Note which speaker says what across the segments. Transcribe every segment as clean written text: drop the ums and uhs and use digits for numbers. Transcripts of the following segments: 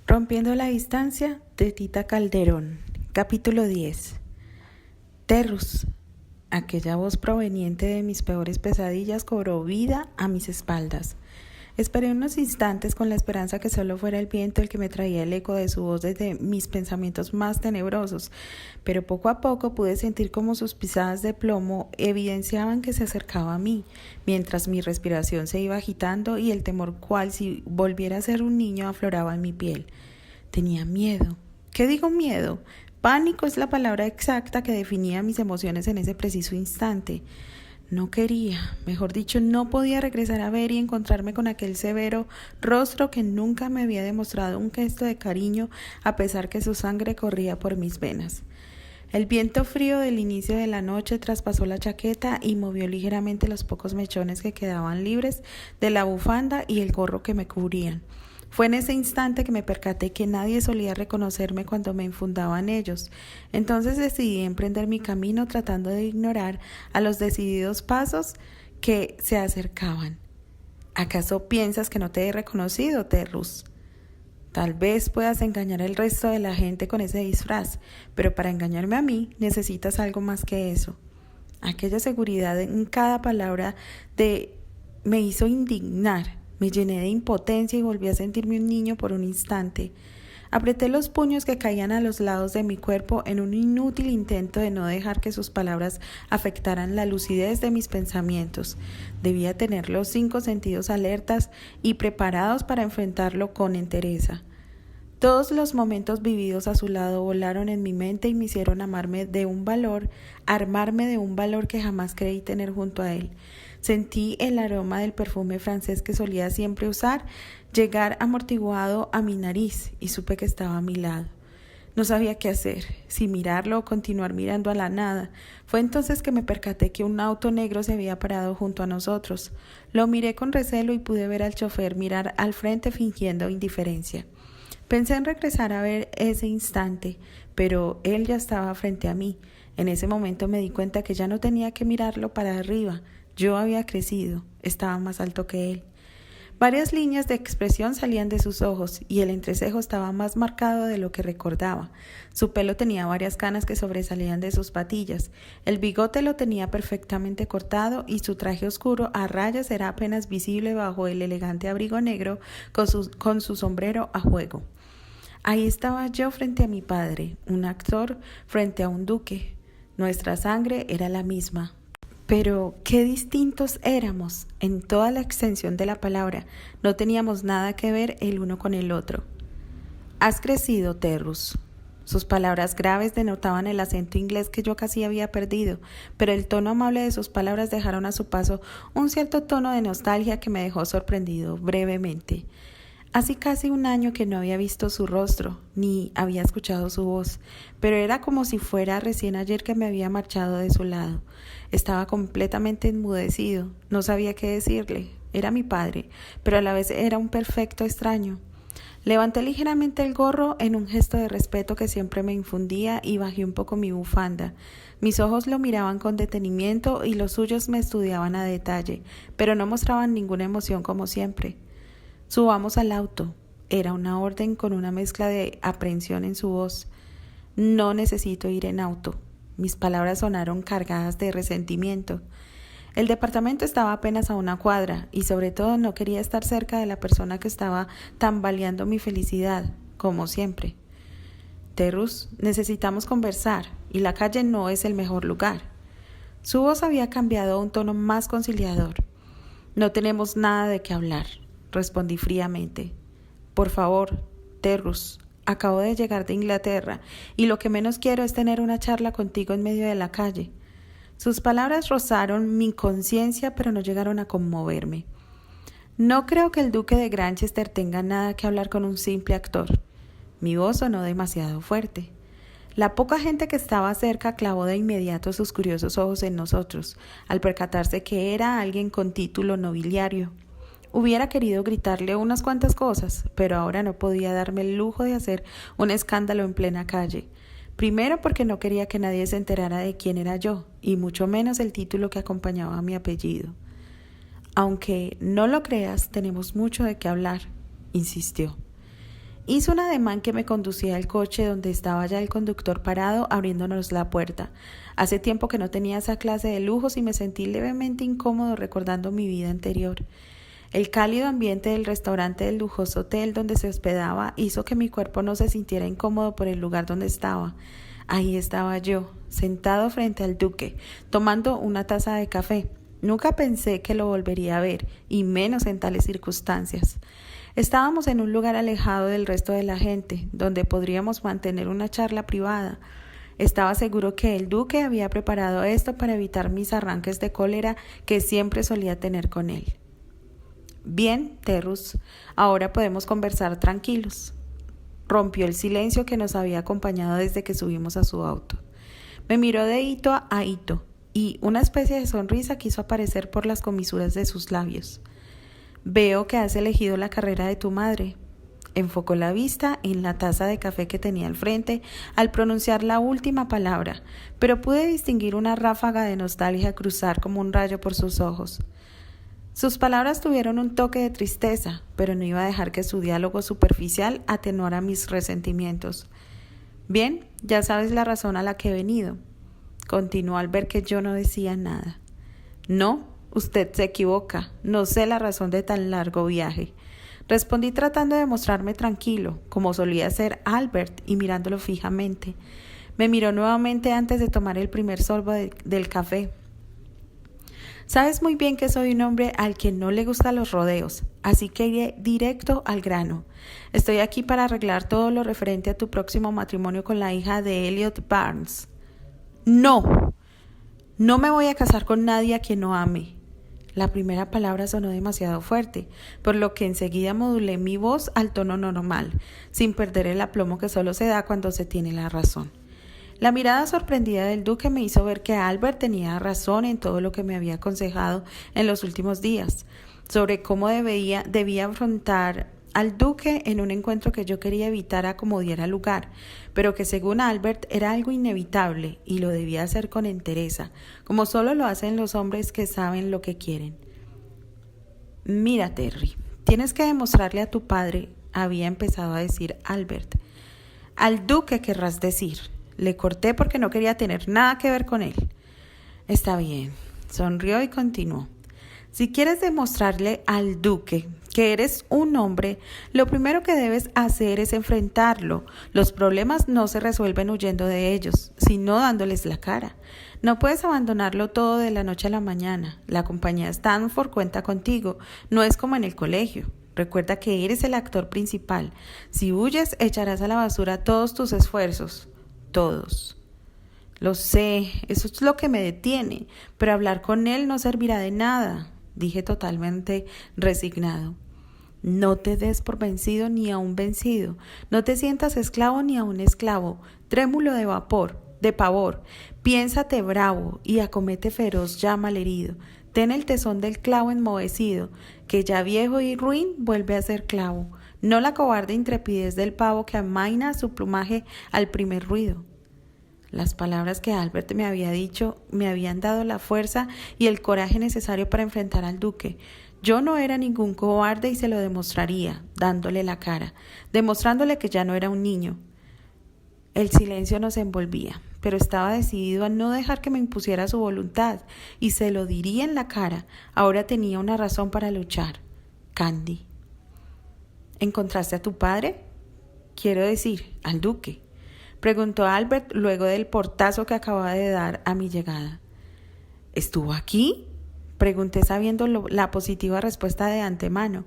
Speaker 1: Rompiendo la distancia de Tita Calderón. Capítulo 10. Terrus. Aquella voz proveniente de mis peores pesadillas cobró vida a mis espaldas. Esperé unos instantes con la esperanza que solo fuera el viento el que me traía el eco de su voz desde mis pensamientos más tenebrosos, pero poco a poco pude sentir como sus pisadas de plomo evidenciaban que se acercaba a mí, mientras mi respiración se iba agitando y el temor cual si volviera a ser un niño afloraba en mi piel. Tenía miedo. ¿Qué digo miedo? Pánico es la palabra exacta que definía mis emociones en ese preciso instante. No quería, mejor dicho, no podía regresar a ver y encontrarme con aquel severo rostro que nunca me había demostrado un gesto de cariño a pesar que su sangre corría por mis venas. El viento frío del inicio de la noche traspasó la chaqueta y movió ligeramente los pocos mechones que quedaban libres de la bufanda y el gorro que me cubrían. Fue en ese instante que me percaté que nadie solía reconocerme cuando me infundaban ellos. Entonces decidí emprender mi camino tratando de ignorar a los decididos pasos que se acercaban. ¿Acaso piensas que no te he reconocido, Terrus? Tal vez puedas engañar al resto de la gente con ese disfraz, pero para engañarme a mí necesitas algo más que eso. Aquella seguridad en cada palabra me hizo indignar. Me llené de impotencia y volví a sentirme un niño por un instante. Apreté los puños que caían a los lados de mi cuerpo en un inútil intento de no dejar que sus palabras afectaran la lucidez de mis pensamientos. Debía tener los 5 sentidos alertas y preparados para enfrentarlo con entereza. Todos los momentos vividos a su lado volaron en mi mente y me hicieron armarme de un valor que jamás creí tener junto a él. Sentí el aroma del perfume francés que solía siempre usar llegar amortiguado a mi nariz y supe que estaba a mi lado. No sabía qué hacer, si mirarlo o continuar mirando a la nada. Fue entonces que me percaté que un auto negro se había parado junto a nosotros. Lo miré con recelo y pude ver al chofer mirar al frente fingiendo indiferencia. Pensé en regresar a ver ese instante, pero él ya estaba frente a mí. En ese momento me di cuenta que ya no tenía que mirarlo para arriba. Yo había crecido, estaba más alto que él. Varias líneas de expresión salían de sus ojos y el entrecejo estaba más marcado de lo que recordaba. Su pelo tenía varias canas que sobresalían de sus patillas. El bigote lo tenía perfectamente cortado y su traje oscuro a rayas era apenas visible bajo el elegante abrigo negro con su sombrero a juego. Ahí estaba yo frente a mi padre, un actor frente a un duque. Nuestra sangre era la misma. Pero qué distintos éramos en toda la extensión de la palabra. No teníamos nada que ver el uno con el otro. Has crecido, Terrus. Sus palabras graves denotaban el acento inglés que yo casi había perdido, pero el tono amable de sus palabras dejaron a su paso un cierto tono de nostalgia que me dejó sorprendido brevemente. Hace casi un año que no había visto su rostro, ni había escuchado su voz, pero era como si fuera recién ayer que me había marchado de su lado. Estaba completamente enmudecido, no sabía qué decirle. Era mi padre, pero a la vez era un perfecto extraño. Levanté ligeramente el gorro en un gesto de respeto que siempre me infundía y bajé un poco mi bufanda. Mis ojos lo miraban con detenimiento y los suyos me estudiaban a detalle, pero no mostraban ninguna emoción como siempre. Subamos al auto. Era una orden con una mezcla de aprehensión en su voz. No necesito ir en auto. Mis palabras sonaron cargadas de resentimiento. El departamento estaba apenas a una cuadra y sobre todo no quería estar cerca de la persona que estaba tambaleando mi felicidad, como siempre. Terrus, necesitamos conversar y la calle no es el mejor lugar. Su voz había cambiado a un tono más conciliador. No tenemos nada de qué hablar. Respondí fríamente. Por favor, Terrus, acabo de llegar de Inglaterra y lo que menos quiero es tener una charla contigo en medio de la calle. Sus palabras rozaron mi conciencia, pero no llegaron a conmoverme. No creo que el duque de Granchester tenga nada que hablar con un simple actor. Mi voz sonó demasiado fuerte. La poca gente que estaba cerca clavó de inmediato sus curiosos ojos en nosotros, al percatarse que era alguien con título nobiliario. Hubiera querido gritarle unas cuantas cosas, pero ahora no podía darme el lujo de hacer un escándalo en plena calle. Primero porque no quería que nadie se enterara de quién era yo, y mucho menos el título que acompañaba a mi apellido. Aunque no lo creas, tenemos mucho de qué hablar, insistió. Hizo un ademán que me conducía al coche donde estaba ya el conductor parado abriéndonos la puerta. Hace tiempo que no tenía esa clase de lujos y me sentí levemente incómodo recordando mi vida anterior. El cálido ambiente del restaurante del lujoso hotel donde se hospedaba hizo que mi cuerpo no se sintiera incómodo por el lugar donde estaba. Ahí estaba yo, sentado frente al duque, tomando una taza de café. Nunca pensé que lo volvería a ver, y menos en tales circunstancias. Estábamos en un lugar alejado del resto de la gente, donde podríamos mantener una charla privada. Estaba seguro que el duque había preparado esto para evitar mis arranques de cólera que siempre solía tener con él. Bien, Terrus, ahora podemos conversar tranquilos. Rompió el silencio que nos había acompañado desde que subimos a su auto. Me miró de hito a hito, y una especie de sonrisa quiso aparecer por las comisuras de sus labios. Veo que has elegido la carrera de tu madre. Enfocó la vista en la taza de café que tenía al frente al pronunciar la última palabra, pero pude distinguir una ráfaga de nostalgia cruzar como un rayo por sus ojos. Sus palabras tuvieron un toque de tristeza, pero no iba a dejar que su diálogo superficial atenuara mis resentimientos. Bien, ya sabes la razón a la que he venido. Continuó al ver que yo no decía nada. No. Usted se equivoca. No sé la razón de tan largo viaje. Respondí tratando de mostrarme tranquilo, como solía hacer Albert, y mirándolo fijamente. Me miró nuevamente antes de tomar el primer sorbo del café. Sabes muy bien que soy un hombre al que no le gustan los rodeos, así que iré directo al grano. Estoy aquí para arreglar todo lo referente a tu próximo matrimonio con la hija de Elliot Barnes. No. No me voy a casar con nadie a quien no ame. La primera palabra sonó demasiado fuerte, por lo que enseguida modulé mi voz al tono normal, sin perder el aplomo que solo se da cuando se tiene la razón. La mirada sorprendida del duque me hizo ver que Albert tenía razón en todo lo que me había aconsejado en los últimos días, sobre cómo debía afrontar al duque en un encuentro que yo quería evitar a como diera lugar, pero que según Albert era algo inevitable y lo debía hacer con entereza, como solo lo hacen los hombres que saben lo que quieren. Mira, Terry, tienes que demostrarle a tu padre, había empezado a decir Albert. Al duque querrás decir. Le corté porque no quería tener nada que ver con él. Está bien, sonrió y continuó. Si quieres demostrarle al duque que eres un hombre, lo primero que debes hacer es enfrentarlo. Los problemas no se resuelven huyendo de ellos, sino dándoles la cara. No puedes abandonarlo todo de la noche a la mañana. La compañía Stanford cuenta contigo, no es como en el colegio. Recuerda que eres el actor principal. Si huyes, echarás a la basura todos tus esfuerzos. Todos. Lo sé, eso es lo que me detiene, pero hablar con él no servirá de nada, dije totalmente resignado. No te des por vencido ni a un vencido, no te sientas esclavo ni a un esclavo, trémulo de pavor, piénsate bravo y acomete feroz ya malherido, ten el tesón del clavo enmohecido, que ya viejo y ruin vuelve a ser clavo, no la cobarde intrepidez del pavo que amaina su plumaje al primer ruido. Las palabras que Albert me había dicho me habían dado la fuerza y el coraje necesario para enfrentar al duque. Yo no era ningún cobarde y se lo demostraría, dándole la cara, demostrándole que ya no era un niño. El silencio nos envolvía, pero estaba decidido a no dejar que me impusiera su voluntad, y se lo diría en la cara. Ahora tenía una razón para luchar. Candy. ¿Encontraste a tu padre? Quiero decir, al duque. Preguntó Albert luego del portazo que acababa de dar a mi llegada. ¿Estuvo aquí? Pregunté sabiendo la positiva respuesta de antemano.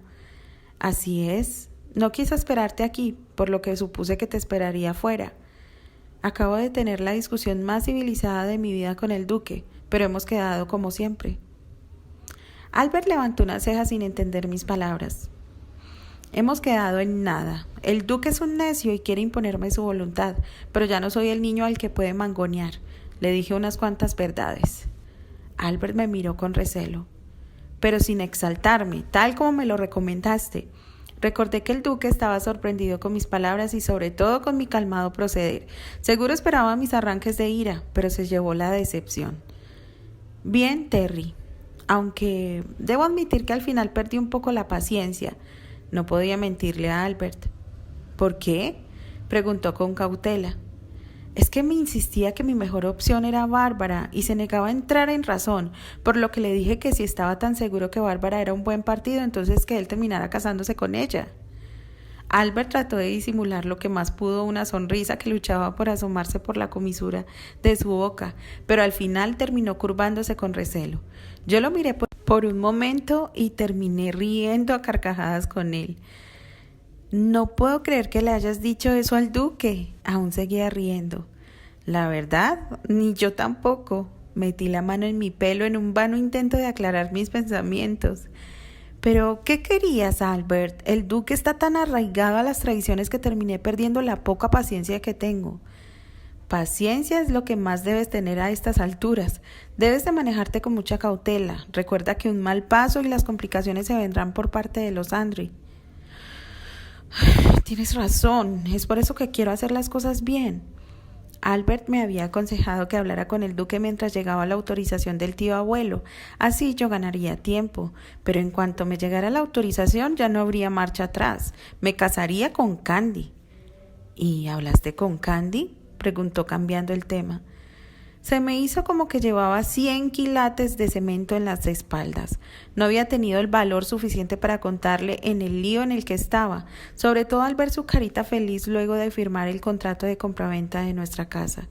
Speaker 1: Así es. No quise esperarte aquí, por lo que supuse que te esperaría afuera. Acabo de tener la discusión más civilizada de mi vida con el duque, pero hemos quedado como siempre. Albert levantó una ceja sin entender mis palabras. Hemos quedado en nada. El duque es un necio y quiere imponerme su voluntad, pero ya no soy el niño al que puede mangonear. Le dije unas cuantas verdades. Albert me miró con recelo, pero sin exaltarme, tal como me lo recomendaste. Recordé que el duque estaba sorprendido con mis palabras y sobre todo con mi calmado proceder. Seguro esperaba mis arranques de ira, pero se llevó la decepción. Bien, Terry, aunque debo admitir que al final perdí un poco la paciencia. No podía mentirle a Albert. ¿Por qué?, preguntó con cautela. Es que me insistía que mi mejor opción era Bárbara y se negaba a entrar en razón, por lo que le dije que si estaba tan seguro que Bárbara era un buen partido, entonces que él terminara casándose con ella. Albert trató de disimular lo que más pudo una sonrisa que luchaba por asomarse por la comisura de su boca, pero al final terminó curvándose con recelo. Yo lo miré por un momento y terminé riendo a carcajadas con él. No puedo creer que le hayas dicho eso al duque. Aún seguía riendo. La verdad, ni yo tampoco. Metí la mano en mi pelo en un vano intento de aclarar mis pensamientos. Pero, ¿qué querías, Albert? El duque está tan arraigado a las tradiciones que terminé perdiendo la poca paciencia que tengo. Paciencia es lo que más debes tener a estas alturas. Debes de manejarte con mucha cautela. Recuerda que un mal paso y las complicaciones se vendrán por parte de los Andry. Tienes razón, es por eso que quiero hacer las cosas bien. Albert me había aconsejado que hablara con el duque mientras llegaba la autorización del tío abuelo, así yo ganaría tiempo, pero en cuanto me llegara la autorización ya no habría marcha atrás, me casaría con Candy. ¿Y hablaste con Candy?, preguntó cambiando el tema. Se me hizo como que llevaba 100 quilates de cemento en las espaldas. No había tenido el valor suficiente para contarle en el lío en el que estaba, sobre todo al ver su carita feliz luego de firmar el contrato de compraventa de nuestra casa.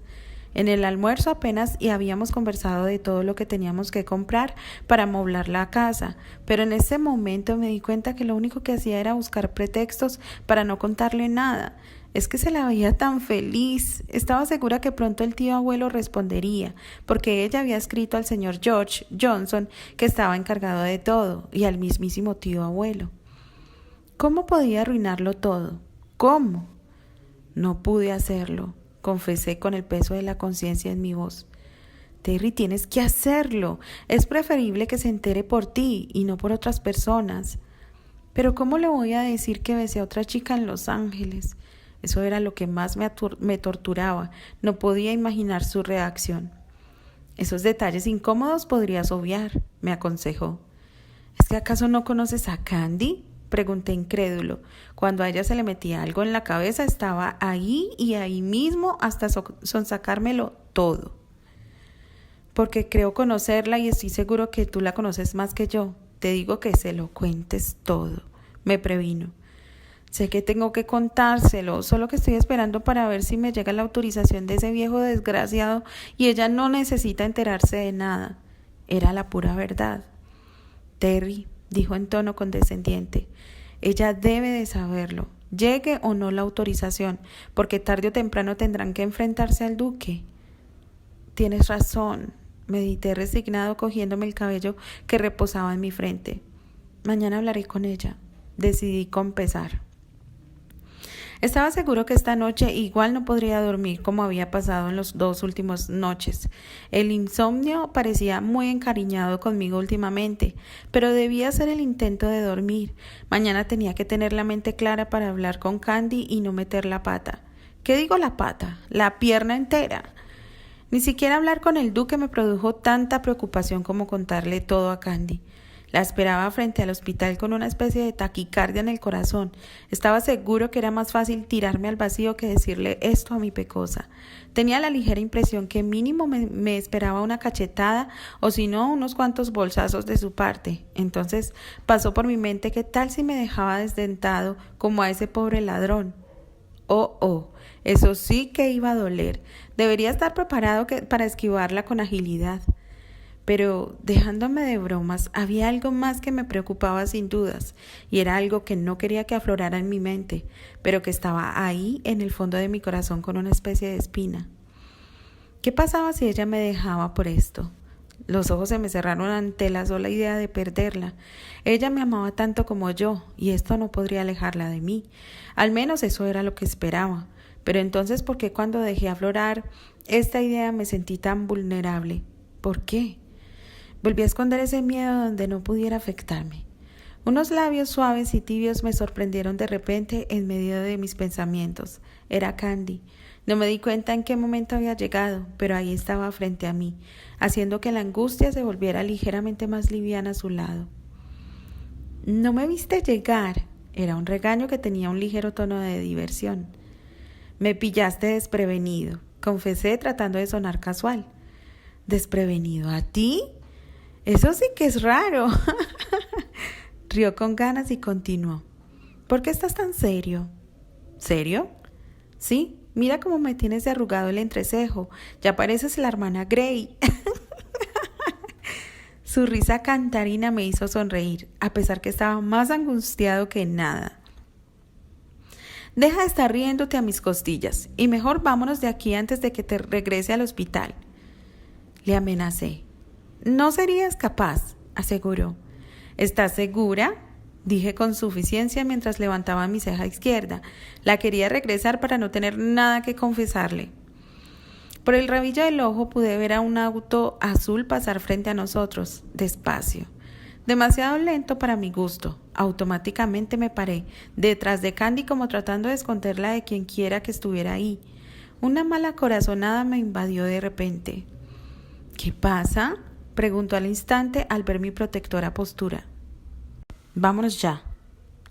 Speaker 1: En el almuerzo apenas y habíamos conversado de todo lo que teníamos que comprar para amoblar la casa, pero en ese momento me di cuenta que lo único que hacía era buscar pretextos para no contarle nada. Es que se la veía tan feliz. Estaba segura que pronto el tío abuelo respondería, porque ella había escrito al señor George Johnson que estaba encargado de todo, y al mismísimo tío abuelo. ¿Cómo podía arruinarlo todo? ¿Cómo? No pude hacerlo, confesé con el peso de la conciencia en mi voz. Terry, tienes que hacerlo. Es preferible que se entere por ti y no por otras personas. Pero ¿cómo le voy a decir que besé a otra chica en Los Ángeles? Eso era lo que más me torturaba. No podía imaginar su reacción. Esos detalles incómodos podrías obviar, me aconsejó. ¿Es que acaso no conoces a Candy?, pregunté incrédulo. Cuando a ella se le metía algo en la cabeza, estaba ahí y ahí mismo hasta sonsacármelo todo. Porque creo conocerla y estoy seguro que tú la conoces más que yo. Te digo que se lo cuentes todo, me previno. Sé que tengo que contárselo, solo que estoy esperando para ver si me llega la autorización de ese viejo desgraciado y ella no necesita enterarse de nada. Era la pura verdad. Terry, dijo en tono condescendiente, ella debe de saberlo, llegue o no la autorización, porque tarde o temprano tendrán que enfrentarse al duque. Tienes razón, medité resignado cogiéndome el cabello que reposaba en mi frente. Mañana hablaré con ella, decidí con pesar. Estaba seguro que esta noche igual no podría dormir como había pasado en las 2 últimas noches. El insomnio parecía muy encariñado conmigo últimamente, pero debía hacer el intento de dormir. Mañana tenía que tener la mente clara para hablar con Candy y no meter la pata. ¿Qué digo la pata? La pierna entera. Ni siquiera hablar con el duque me produjo tanta preocupación como contarle todo a Candy. La esperaba frente al hospital con una especie de taquicardia en el corazón. Estaba seguro que era más fácil tirarme al vacío que decirle esto a mi pecosa. Tenía la ligera impresión que mínimo me esperaba una cachetada o si no unos cuantos bolsazos de su parte. Entonces pasó por mi mente qué tal si me dejaba desdentado como a ese pobre ladrón. Oh, eso sí que iba a doler. Debería estar preparado para esquivarla con agilidad. Pero, dejándome de bromas, había algo más que me preocupaba sin dudas, y era algo que no quería que aflorara en mi mente, pero que estaba ahí en el fondo de mi corazón con una especie de espina. ¿Qué pasaba si ella me dejaba por esto? Los ojos se me cerraron ante la sola idea de perderla. Ella me amaba tanto como yo, y esto no podría alejarla de mí. Al menos eso era lo que esperaba. Pero entonces, ¿por qué cuando dejé aflorar esta idea me sentí tan vulnerable? ¿Por qué? Volví a esconder ese miedo donde no pudiera afectarme. Unos labios suaves y tibios me sorprendieron de repente en medio de mis pensamientos. Era Candy. No me di cuenta en qué momento había llegado, pero ahí estaba frente a mí, haciendo que la angustia se volviera ligeramente más liviana a su lado. ¿No me viste llegar?, Era un regaño que tenía un ligero tono de diversión. Me pillaste desprevenido, confesé tratando de sonar casual. ¿Desprevenido a ti? Eso sí que es raro. Rió con ganas y continuó. ¿Por qué estás tan serio? ¿Serio? Sí, mira cómo me tienes de arrugado el entrecejo. Ya pareces la hermana Grey. Su risa cantarina me hizo sonreír, a pesar que estaba más angustiado que nada. Deja de estar riéndote a mis costillas, y mejor vámonos de aquí antes de que te regrese al hospital. Le amenacé. No serías capaz, aseguró. ¿Estás segura? Dije con suficiencia mientras levantaba mi ceja izquierda. La quería regresar para no tener nada que confesarle. Por el rabillo del ojo pude ver a un auto azul pasar frente a nosotros, despacio. Demasiado lento para mi gusto. Automáticamente me paré, detrás de Candy como tratando de esconderla de quien quiera que estuviera ahí. Una mala corazonada me invadió de repente. ¿Qué pasa?, preguntó al instante al ver mi protectora postura. Vámonos ya,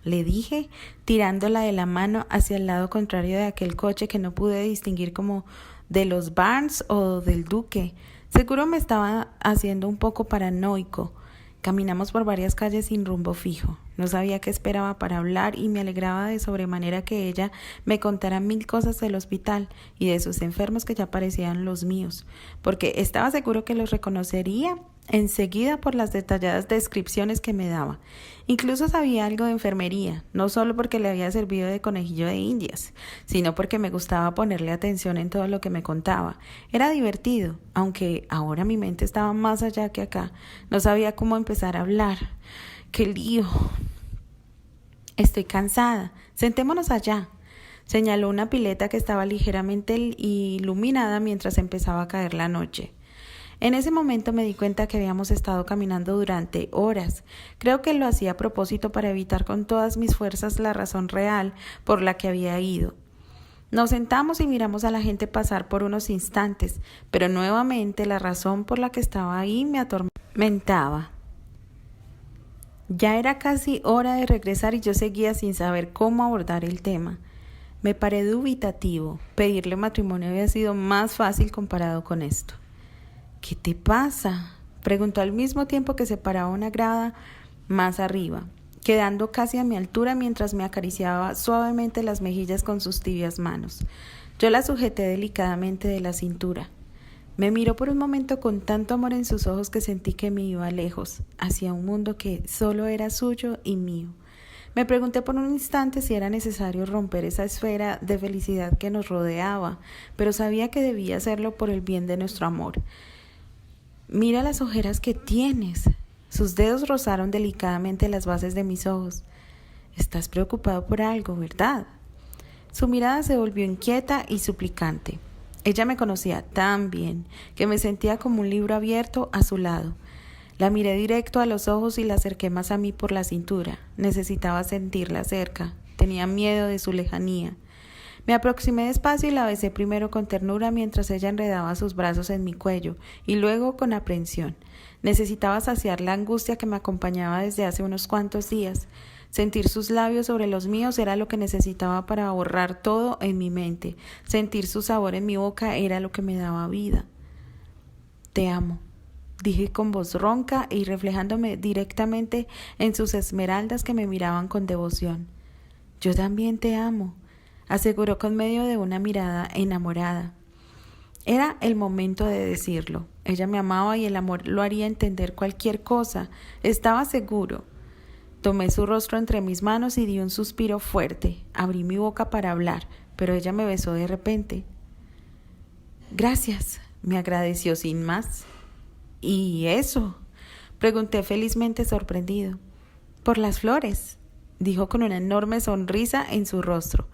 Speaker 1: le dije, tirándola de la mano hacia el lado contrario de aquel coche que no pude distinguir como de los Barnes o del Duque. Seguro me estaba haciendo un poco paranoico. Caminamos por varias calles sin rumbo fijo. No sabía qué esperaba para hablar y me alegraba de sobremanera que ella me contara 1000 cosas del hospital y de sus enfermos que ya parecían los míos, porque estaba seguro que los reconocería enseguida por las detalladas descripciones que me daba. Incluso sabía algo de enfermería, no solo porque le había servido de conejillo de indias, sino porque me gustaba ponerle atención en todo lo que me contaba. Era divertido, aunque ahora mi mente estaba más allá que acá. No sabía cómo empezar a hablar. ¡Qué lío! Estoy cansada. Sentémonos allá. Señaló una pileta que estaba ligeramente iluminada mientras empezaba a caer la noche. En ese momento me di cuenta que habíamos estado caminando durante horas. Creo que lo hacía a propósito para evitar con todas mis fuerzas la razón real por la que había ido. Nos sentamos y miramos a la gente pasar por unos instantes, pero nuevamente la razón por la que estaba ahí me atormentaba. Ya era casi hora de regresar y yo seguía sin saber cómo abordar el tema. Me paré dubitativo. Pedirle matrimonio había sido más fácil comparado con esto. ¿Qué te pasa?, preguntó al mismo tiempo que se paraba una grada más arriba, quedando casi a mi altura mientras me acariciaba suavemente las mejillas con sus tibias manos. Yo la sujeté delicadamente de la cintura. Me miró por un momento con tanto amor en sus ojos que sentí que me iba lejos, hacia un mundo que solo era suyo y mío. Me pregunté por un instante si era necesario romper esa esfera de felicidad que nos rodeaba, pero sabía que debía hacerlo por el bien de nuestro amor. Mira las ojeras que tienes. Sus dedos rozaron delicadamente las bases de mis ojos. Estás preocupado por algo, ¿verdad? Su mirada se volvió inquieta y suplicante. Ella me conocía tan bien que me sentía como un libro abierto a su lado. La miré directo a los ojos y la acerqué más a mí por la cintura. Necesitaba sentirla cerca. Tenía miedo de su lejanía. Me aproximé despacio y la besé primero con ternura mientras ella enredaba sus brazos en mi cuello y luego con aprensión. Necesitaba saciar la angustia que me acompañaba desde hace unos cuantos días. Sentir sus labios sobre los míos era lo que necesitaba para borrar todo en mi mente. Sentir su sabor en mi boca era lo que me daba vida. Te amo, dije con voz ronca y reflejándome directamente en sus esmeraldas que me miraban con devoción. Yo también te amo, aseguró con medio de una mirada enamorada. Era el momento de decirlo. Ella me amaba y el amor lo haría entender cualquier cosa. Estaba seguro. Tomé su rostro entre mis manos y di un suspiro fuerte. Abrí mi boca para hablar, pero ella me besó de repente. Gracias, me agradeció sin más. ¿Y eso?, pregunté felizmente sorprendido. Por las flores, dijo con una enorme sonrisa en su rostro.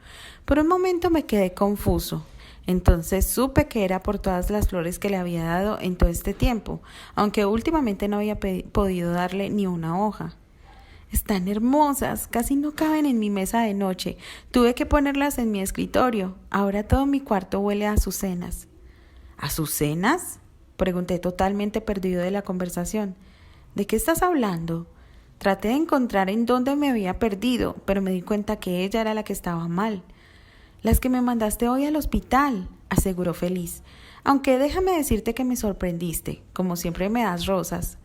Speaker 1: Por un momento me quedé confuso. Entonces supe que era por todas las flores que le había dado en todo este tiempo, aunque últimamente no había podido darle ni una hoja. Están hermosas, casi no caben en mi mesa de noche. Tuve que ponerlas en mi escritorio. Ahora todo mi cuarto huele a azucenas. ¿Azucenas?, pregunté totalmente perdido de la conversación. ¿De qué estás hablando? Traté de encontrar en dónde me había perdido, pero me di cuenta que ella era la que estaba mal. Las que me mandaste hoy al hospital, aseguró feliz. Aunque déjame decirte que me sorprendiste, como siempre me das rosas.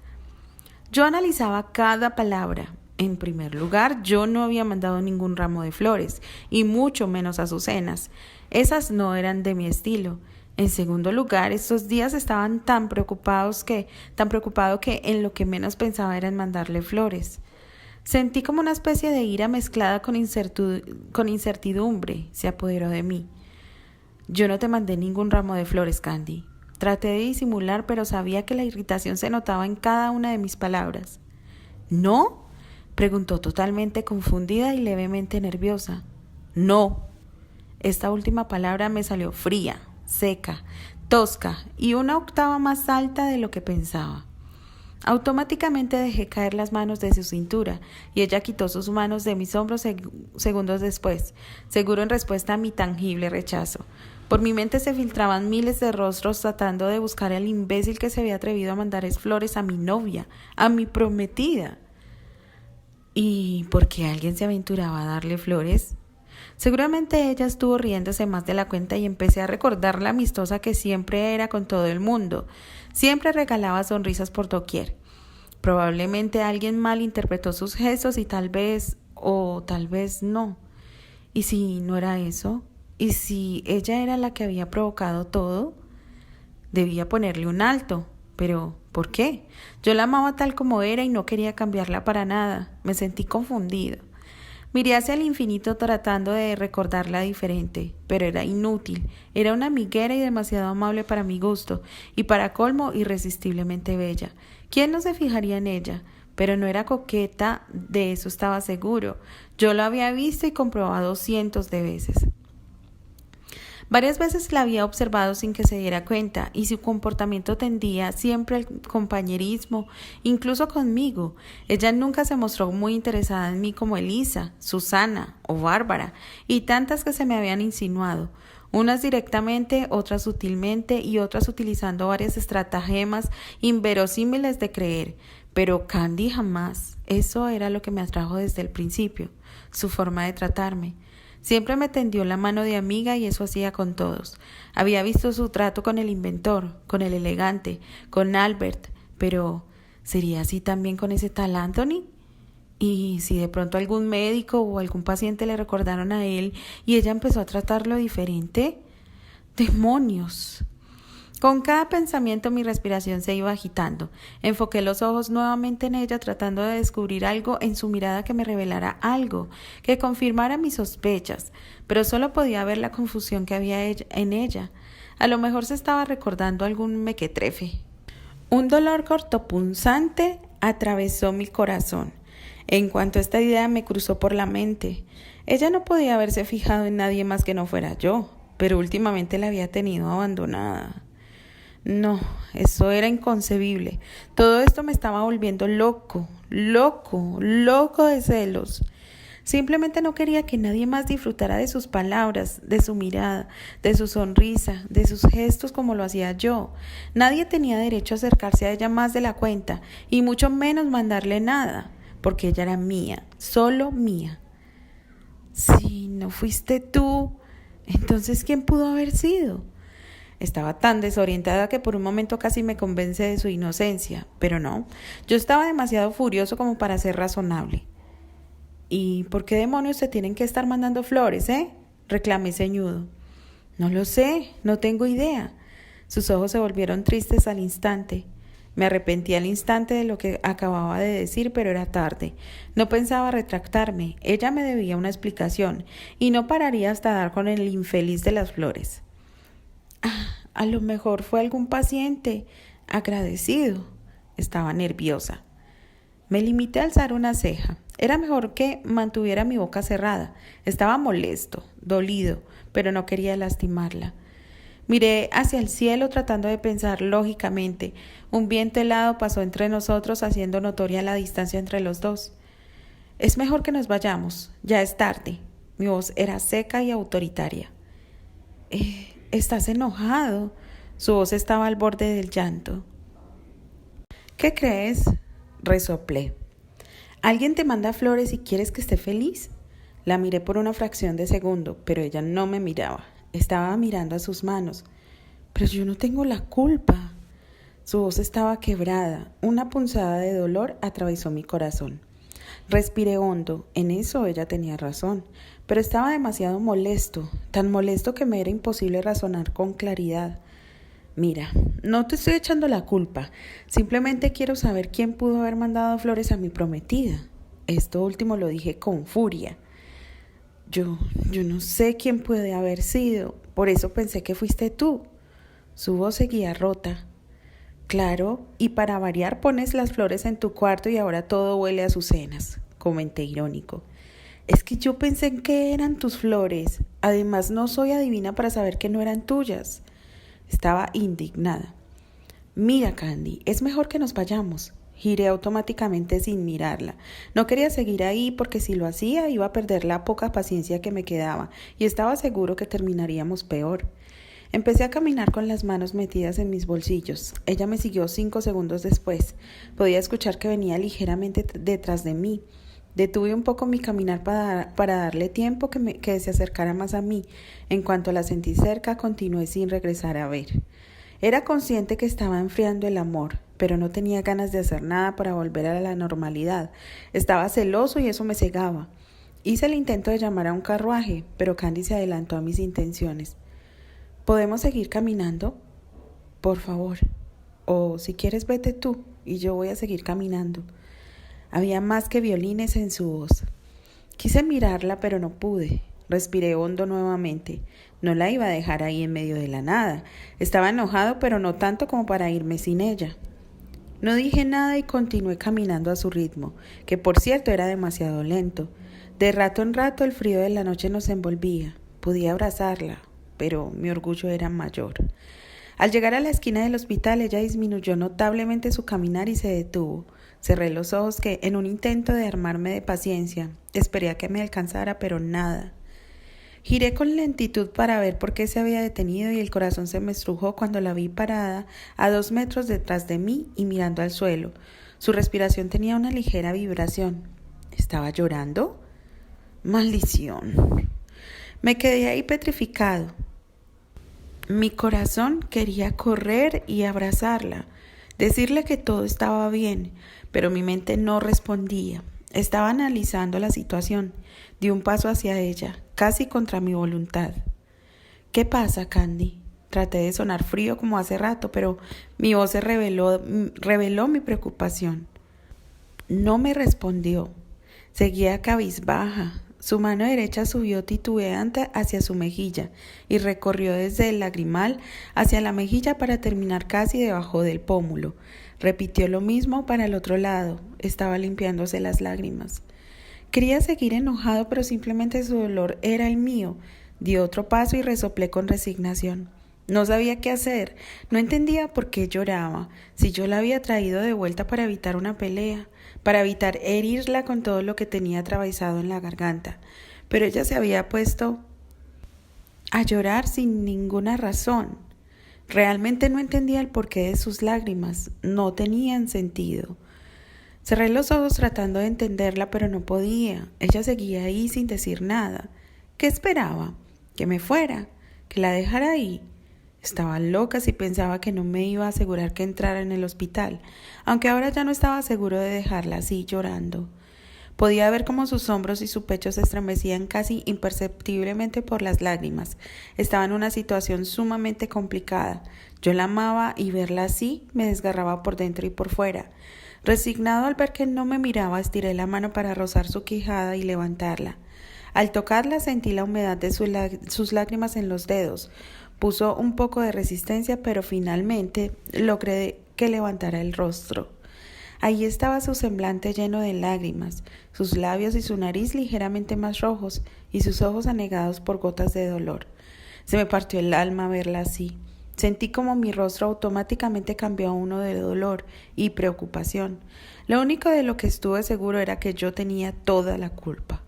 Speaker 1: Yo analizaba cada palabra. En primer lugar, yo no había mandado ningún ramo de flores, y mucho menos azucenas. Esas no eran de mi estilo. En segundo lugar, estos días estaban tan preocupado que en lo que menos pensaba era en mandarle flores. Sentí como una especie de ira mezclada con incertidumbre se apoderó de mí. Yo no te mandé ningún ramo de flores, Candy. Traté de disimular, pero sabía que la irritación se notaba en cada una de mis palabras. ¿No? Preguntó totalmente confundida y levemente nerviosa. No. Esta última palabra me salió fría, seca, tosca y una octava más alta de lo que pensaba. Automáticamente dejé caer las manos de su cintura y ella quitó sus manos de mis hombros segundos después, seguro en respuesta a mi tangible rechazo. Por mi mente se filtraban miles de rostros tratando de buscar al imbécil que se había atrevido a mandar flores a mi novia, a mi prometida. ¿Y por qué alguien se aventuraba a darle flores? Seguramente ella estuvo riéndose más de la cuenta y empecé a recordar la amistosa que siempre era con todo el mundo. Siempre regalaba sonrisas por doquier. Probablemente alguien mal interpretó sus gestos y tal vez no. ¿Y si no era eso? ¿Y si ella era la que había provocado todo? Debía ponerle un alto. Pero, ¿por qué? Yo la amaba tal como era y no quería cambiarla para nada. Me sentí confundido. Miré hacia el infinito tratando de recordarla diferente, pero era inútil. Era una amiguera y demasiado amable para mi gusto, y para colmo irresistiblemente bella. ¿Quién no se fijaría en ella? Pero no era coqueta, de eso estaba seguro. Yo la había visto y comprobado cientos de veces. Varias veces la había observado sin que se diera cuenta, y su comportamiento tendía siempre al compañerismo, incluso conmigo. Ella nunca se mostró muy interesada en mí como Elisa, Susana o Bárbara, y tantas que se me habían insinuado, unas directamente, otras sutilmente y otras utilizando varias estratagemas inverosímiles de creer. Pero Candy jamás. Eso era lo que me atrajo desde el principio, su forma de tratarme. Siempre me tendió la mano de amiga y eso hacía con todos. Había visto su trato con el inventor, con el elegante, con Albert, pero ¿sería así también con ese tal Anthony? ¿Y si de pronto algún médico o algún paciente le recordaron a él y ella empezó a tratarlo diferente? ¡Demonios! Con cada pensamiento mi respiración se iba agitando. Enfoqué los ojos nuevamente en ella tratando de descubrir algo en su mirada que me revelara algo, que confirmara mis sospechas, pero solo podía ver la confusión que había en ella. A lo mejor se estaba recordando algún mequetrefe. Un dolor cortopunzante atravesó mi corazón. En cuanto esta idea me cruzó por la mente, ella no podía haberse fijado en nadie más que no fuera yo, pero últimamente la había tenido abandonada. No, eso era inconcebible. Todo esto me estaba volviendo loco de celos. Simplemente no quería que nadie más disfrutara de sus palabras, de su mirada, de su sonrisa, de sus gestos como lo hacía yo. Nadie tenía derecho a acercarse a ella más de la cuenta, y mucho menos mandarle nada, porque ella era mía, solo mía. Si no fuiste tú, entonces ¿quién pudo haber sido? Estaba tan desorientada que por un momento casi me convence de su inocencia, pero no, yo estaba demasiado furioso como para ser razonable. ¿Y por qué demonios se tienen que estar mandando flores, reclamé ceñudo. No lo sé, no tengo idea. Sus ojos se volvieron tristes al instante. Me arrepentí al instante de lo que acababa de decir, pero era tarde. No pensaba retractarme, ella me debía una explicación, y no pararía hasta dar con el infeliz de las flores. A lo mejor fue algún paciente agradecido. Estaba nerviosa. Me limité a alzar una ceja. Era mejor que mantuviera mi boca cerrada. Estaba molesto, dolido, pero no quería lastimarla. Miré hacia el cielo tratando de pensar lógicamente. Un viento helado pasó entre nosotros, haciendo notoria la distancia entre los dos. Es mejor que nos vayamos. Ya es tarde. Mi voz era seca y autoritaria. ¿Estás enojado? Su voz estaba al borde del llanto. ¿Qué crees? Resoplé. ¿Alguien te manda flores y quieres que esté feliz? La miré por una fracción de segundo, pero ella no me miraba. Estaba mirando a sus manos. Pero yo no tengo la culpa. Su voz estaba quebrada. Una punzada de dolor atravesó mi corazón. Respiré hondo. En eso ella tenía razón. Pero estaba demasiado molesto, tan molesto que me era imposible razonar con claridad. Mira, no te estoy echando la culpa. Simplemente quiero saber quién pudo haber mandado flores a mi prometida. Esto último lo dije con furia. Yo no sé quién puede haber sido. Por eso pensé que fuiste tú. Su voz seguía rota. Claro, y para variar pones las flores en tu cuarto y ahora todo huele a azucenas, comenté irónico. Es que yo pensé en que eran tus flores. Además, no soy adivina para saber que no eran tuyas. Estaba indignada. Mira, Candy, es mejor que nos vayamos. Giré automáticamente sin mirarla. No quería seguir ahí porque si lo hacía iba a perder la poca paciencia que me quedaba y estaba seguro que terminaríamos peor. Empecé a caminar con las manos metidas en mis bolsillos. Ella me siguió 5 segundos después. Podía escuchar que venía ligeramente detrás de mí. Detuve un poco mi caminar para darle tiempo que se acercara más a mí. En cuanto la sentí cerca, continué sin regresar a ver. Era consciente que estaba enfriando el amor, pero no tenía ganas de hacer nada para volver a la normalidad. Estaba celoso y eso me cegaba. Hice el intento de llamar a un carruaje, pero Candy se adelantó a mis intenciones. ¿Podemos seguir caminando? Por favor. O si quieres vete tú y yo voy a seguir caminando. Había más que violines en su voz. Quise mirarla, pero no pude. Respiré hondo nuevamente. No la iba a dejar ahí en medio de la nada. Estaba enojado, pero no tanto como para irme sin ella. No dije nada y continué caminando a su ritmo, que por cierto era demasiado lento. De rato en rato el frío de la noche nos envolvía. Podía abrazarla, pero mi orgullo era mayor. Al llegar a la esquina del hospital, ella disminuyó notablemente su caminar y se detuvo. Cerré los ojos que, en un intento de armarme de paciencia, esperé a que me alcanzara, pero nada. Giré con lentitud para ver por qué se había detenido y el corazón se me estrujó cuando la vi parada a 2 metros detrás de mí y mirando al suelo. Su respiración tenía una ligera vibración. ¿Estaba llorando? ¡Maldición! Me quedé ahí petrificado. Mi corazón quería correr y abrazarla, decirle que todo estaba bien, pero mi mente no respondía. Estaba analizando la situación. Di un paso hacia ella, casi contra mi voluntad. ¿Qué pasa, Candy? Traté de sonar frío como hace rato, pero mi voz reveló mi preocupación. No me respondió. Seguía cabizbaja. Su mano derecha subió titubeante hacia su mejilla y recorrió desde el lagrimal hacia la mejilla para terminar casi debajo del pómulo. Repitió lo mismo para el otro lado. Estaba limpiándose las lágrimas. Quería seguir enojado, pero simplemente su dolor era el mío. Di otro paso y resoplé con resignación. No sabía qué hacer. No entendía por qué lloraba. Si yo la había traído de vuelta para evitar una pelea, para evitar herirla con todo lo que tenía atravesado en la garganta. Pero ella se había puesto a llorar sin ninguna razón. Realmente no entendía el porqué de sus lágrimas. No tenían sentido. Cerré los ojos tratando de entenderla, pero no podía. Ella seguía ahí sin decir nada. ¿Qué esperaba? ¿Que me fuera? ¿Que la dejara ahí? Estaba loca si pensaba que no me iba a asegurar que entrara en el hospital, aunque ahora ya no estaba seguro de dejarla así llorando. Podía ver cómo sus hombros y su pecho se estremecían casi imperceptiblemente por las lágrimas. Estaba en una situación sumamente complicada. Yo la amaba y verla así me desgarraba por dentro y por fuera. Resignado al ver que no me miraba, estiré la mano para rozar su quijada y levantarla. Al tocarla sentí la humedad de sus lágrimas en los dedos. Puso un poco de resistencia, pero finalmente logré que levantara el rostro. Allí estaba su semblante lleno de lágrimas, sus labios y su nariz ligeramente más rojos y sus ojos anegados por gotas de dolor. Se me partió el alma verla así. Sentí como mi rostro automáticamente cambió a uno de dolor y preocupación. Lo único de lo que estuve seguro era que yo tenía toda la culpa.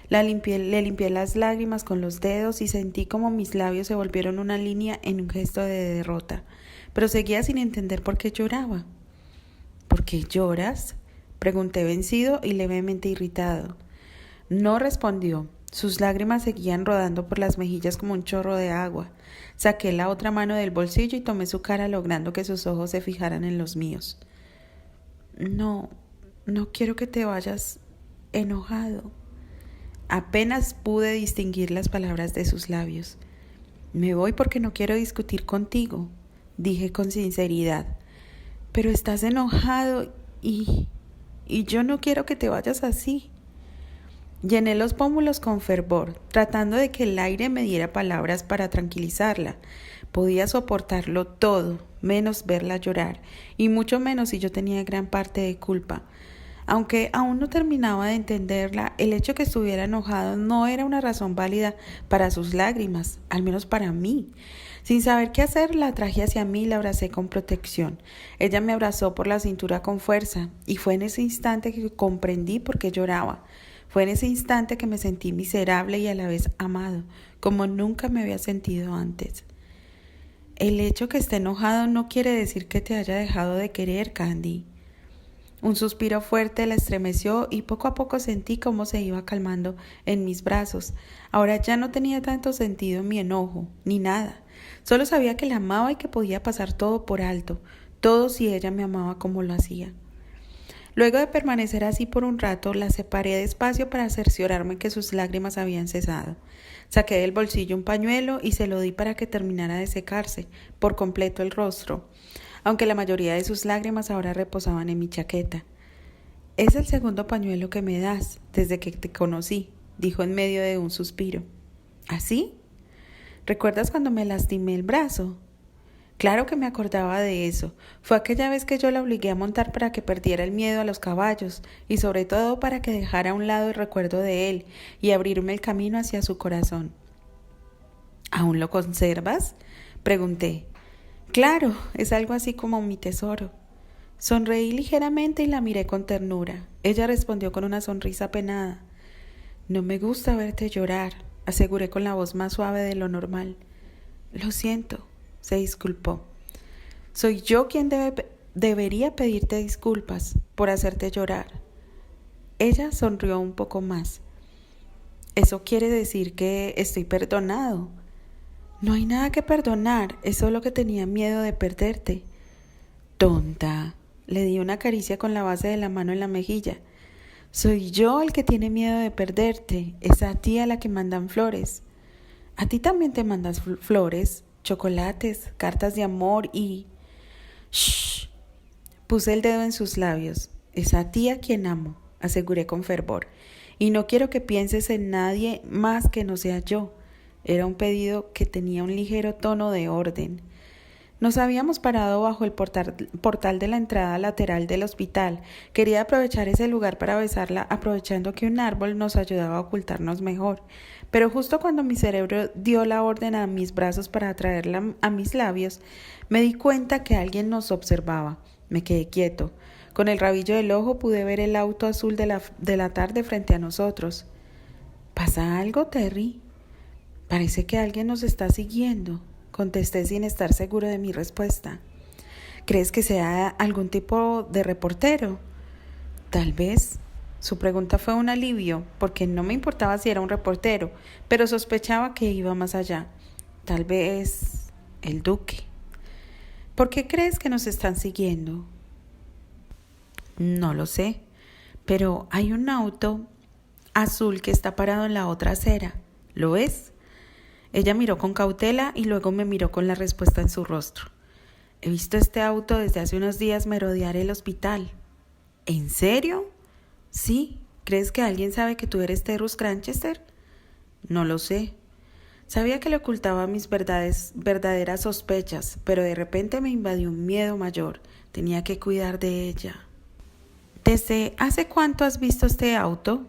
Speaker 1: Le limpié las lágrimas con los dedos y sentí como mis labios se volvieron una línea en un gesto de derrota. Pero seguía sin entender por qué lloraba. ¿Por qué lloras? Pregunté vencido y levemente irritado. No respondió. Sus lágrimas seguían rodando por las mejillas como un chorro de agua. Saqué la otra mano del bolsillo y tomé su cara logrando que sus ojos se fijaran en los míos. No quiero que te vayas enojado. Apenas pude distinguir las palabras de sus labios. Me voy porque no quiero discutir contigo, dije con sinceridad. Pero estás enojado y yo no quiero que te vayas así. Llené los pómulos con fervor, tratando de que el aire me diera palabras para tranquilizarla. Podía soportarlo todo, menos verla llorar, y mucho menos si yo tenía gran parte de culpa. Aunque aún no terminaba de entenderla, el hecho que estuviera enojado no era una razón válida para sus lágrimas, al menos para mí. Sin saber qué hacer, la atraje hacia mí y la abracé con protección. Ella me abrazó por la cintura con fuerza, y fue en ese instante que comprendí por qué lloraba. Fue en ese instante que me sentí miserable y a la vez amado, como nunca me había sentido antes. El hecho que esté enojado no quiere decir que te haya dejado de querer, Candy. Un suspiro fuerte la estremeció y poco a poco sentí cómo se iba calmando en mis brazos. Ahora ya no tenía tanto sentido mi enojo, ni nada. Solo sabía que la amaba y que podía pasar todo por alto, todo si ella me amaba como lo hacía. Luego de permanecer así por un rato, la separé despacio para cerciorarme que sus lágrimas habían cesado. Saqué del bolsillo un pañuelo y se lo di para que terminara de secarse por completo el rostro, aunque la mayoría de sus lágrimas ahora reposaban en mi chaqueta. Es el segundo pañuelo que me das desde que te conocí, dijo en medio de un suspiro. ¿Así? ¿Recuerdas cuando me lastimé el brazo? Claro que me acordaba de eso. Fue aquella vez que yo la obligué a montar para que perdiera el miedo a los caballos y sobre todo para que dejara a un lado el recuerdo de él y abrirme el camino hacia su corazón. ¿Aún lo conservas?, pregunté. Claro, es algo así como mi tesoro. Sonreí ligeramente y la miré con ternura. Ella respondió con una sonrisa penada. No me gusta verte llorar, aseguré con la voz más suave de lo normal. Lo siento, se disculpó. Soy yo quien debería pedirte disculpas por hacerte llorar. Ella sonrió un poco más. Eso quiere decir que estoy perdonado. No hay nada que perdonar, es solo que tenía miedo de perderte. Tonta, le di una caricia con la base de la mano en la mejilla. Soy yo el que tiene miedo de perderte, es a ti a la que mandan flores. A ti también te mandas flores, chocolates, cartas de amor y... Shh. Puse el dedo en sus labios. Es a ti a quien amo, aseguré con fervor. Y no quiero que pienses en nadie más que no sea yo. Era un pedido que tenía un ligero tono de orden. Nos habíamos parado bajo el portal de la entrada lateral del hospital. Quería aprovechar ese lugar para besarla, aprovechando que un árbol nos ayudaba a ocultarnos mejor. Pero justo cuando mi cerebro dio la orden a mis brazos para atraerla a mis labios, me di cuenta que alguien nos observaba. Me quedé quieto. Con el rabillo del ojo pude ver el auto azul de la tarde frente a nosotros. ¿Pasa algo, Terry? Parece que alguien nos está siguiendo, contesté sin estar seguro de mi respuesta. ¿Crees que sea algún tipo de reportero? Tal vez. Su pregunta fue un alivio, porque no me importaba si era un reportero, pero sospechaba que iba más allá. Tal vez el duque. ¿Por qué crees que nos están siguiendo? No lo sé, pero hay un auto azul que está parado en la otra acera. ¿Lo ves? Ella miró con cautela y luego me miró con la respuesta en su rostro. He visto este auto desde hace unos días merodear el hospital. ¿En serio? Sí. ¿Crees que alguien sabe que tú eres Terrus Cranchester? No lo sé. Sabía que le ocultaba mis verdaderas sospechas, pero de repente me invadió un miedo mayor. Tenía que cuidar de ella. ¿Desde hace cuánto has visto este auto?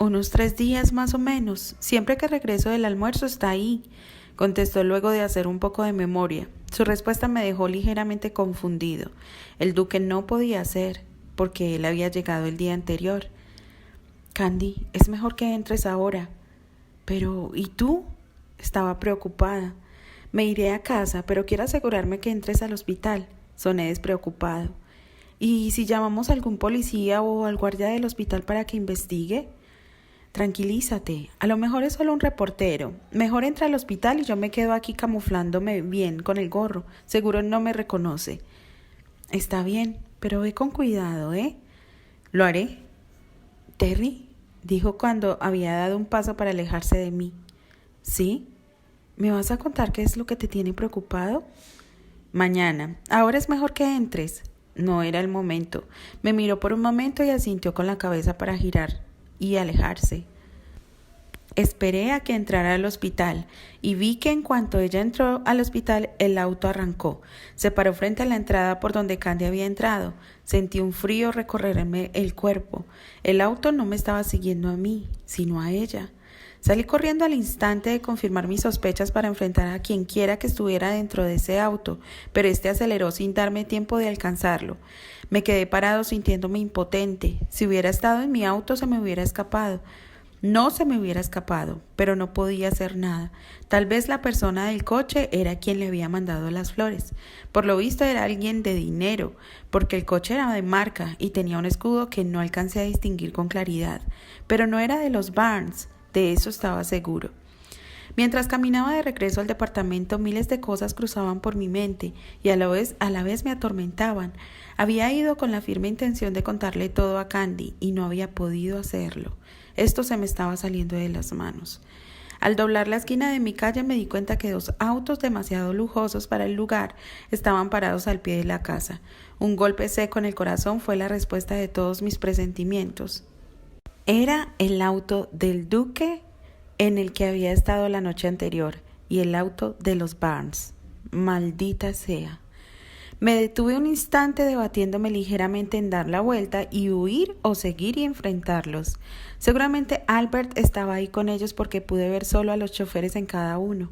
Speaker 1: Unos 3 días más o menos. Siempre que regreso del almuerzo está ahí, contestó luego de hacer un poco de memoria. Su respuesta me dejó ligeramente confundido. El duque no podía ser, porque él había llegado el día anterior. Candy, es mejor que entres ahora. Pero, ¿y tú? Estaba preocupada. Me iré a casa, pero quiero asegurarme que entres al hospital. Soné despreocupado. ¿Y si llamamos a algún policía o al guardia del hospital para que investigue? Tranquilízate, a lo mejor es solo un reportero. Mejor entra al hospital y yo me quedo aquí camuflándome bien con el gorro. Seguro no me reconoce. Está bien, pero ve con cuidado, ¿eh? Lo haré. Terry, dijo cuando había dado un paso para alejarse de mí. ¿Sí? ¿Me vas a contar qué es lo que te tiene preocupado? Mañana. Ahora es mejor que entres. No era el momento. Me miró por un momento y asintió con la cabeza para girar y alejarse. Esperé a que entrara al hospital y vi que en cuanto ella entró al hospital, el auto arrancó. Se paró frente a la entrada por donde Candy había entrado. Sentí un frío recorrerme el cuerpo. El auto no me estaba siguiendo a mí, sino a ella. Salí corriendo al instante de confirmar mis sospechas para enfrentar a quien quiera que estuviera dentro de ese auto, pero este aceleró sin darme tiempo de alcanzarlo. Me quedé parado sintiéndome impotente. Si hubiera estado en mi auto se me hubiera escapado. No se me hubiera escapado, pero no podía hacer nada. Tal vez la persona del coche era quien le había mandado las flores. Por lo visto era alguien de dinero, porque el coche era de marca y tenía un escudo que no alcancé a distinguir con claridad. Pero no era de los Barnes, de eso estaba seguro. Mientras caminaba de regreso al departamento, miles de cosas cruzaban por mi mente y a la vez me atormentaban. Había ido con la firme intención de contarle todo a Candy y no había podido hacerlo. Esto se me estaba saliendo de las manos. Al doblar la esquina de mi calle me di cuenta que 2 autos demasiado lujosos para el lugar estaban parados al pie de la casa. Un golpe seco en el corazón fue la respuesta de todos mis presentimientos. Era el auto del duque en el que había estado la noche anterior y el auto de los Barnes. Maldita sea. Me detuve un instante debatiéndome ligeramente en dar la vuelta y huir o seguir y enfrentarlos. Seguramente Albert estaba ahí con ellos porque pude ver solo a los choferes en cada uno.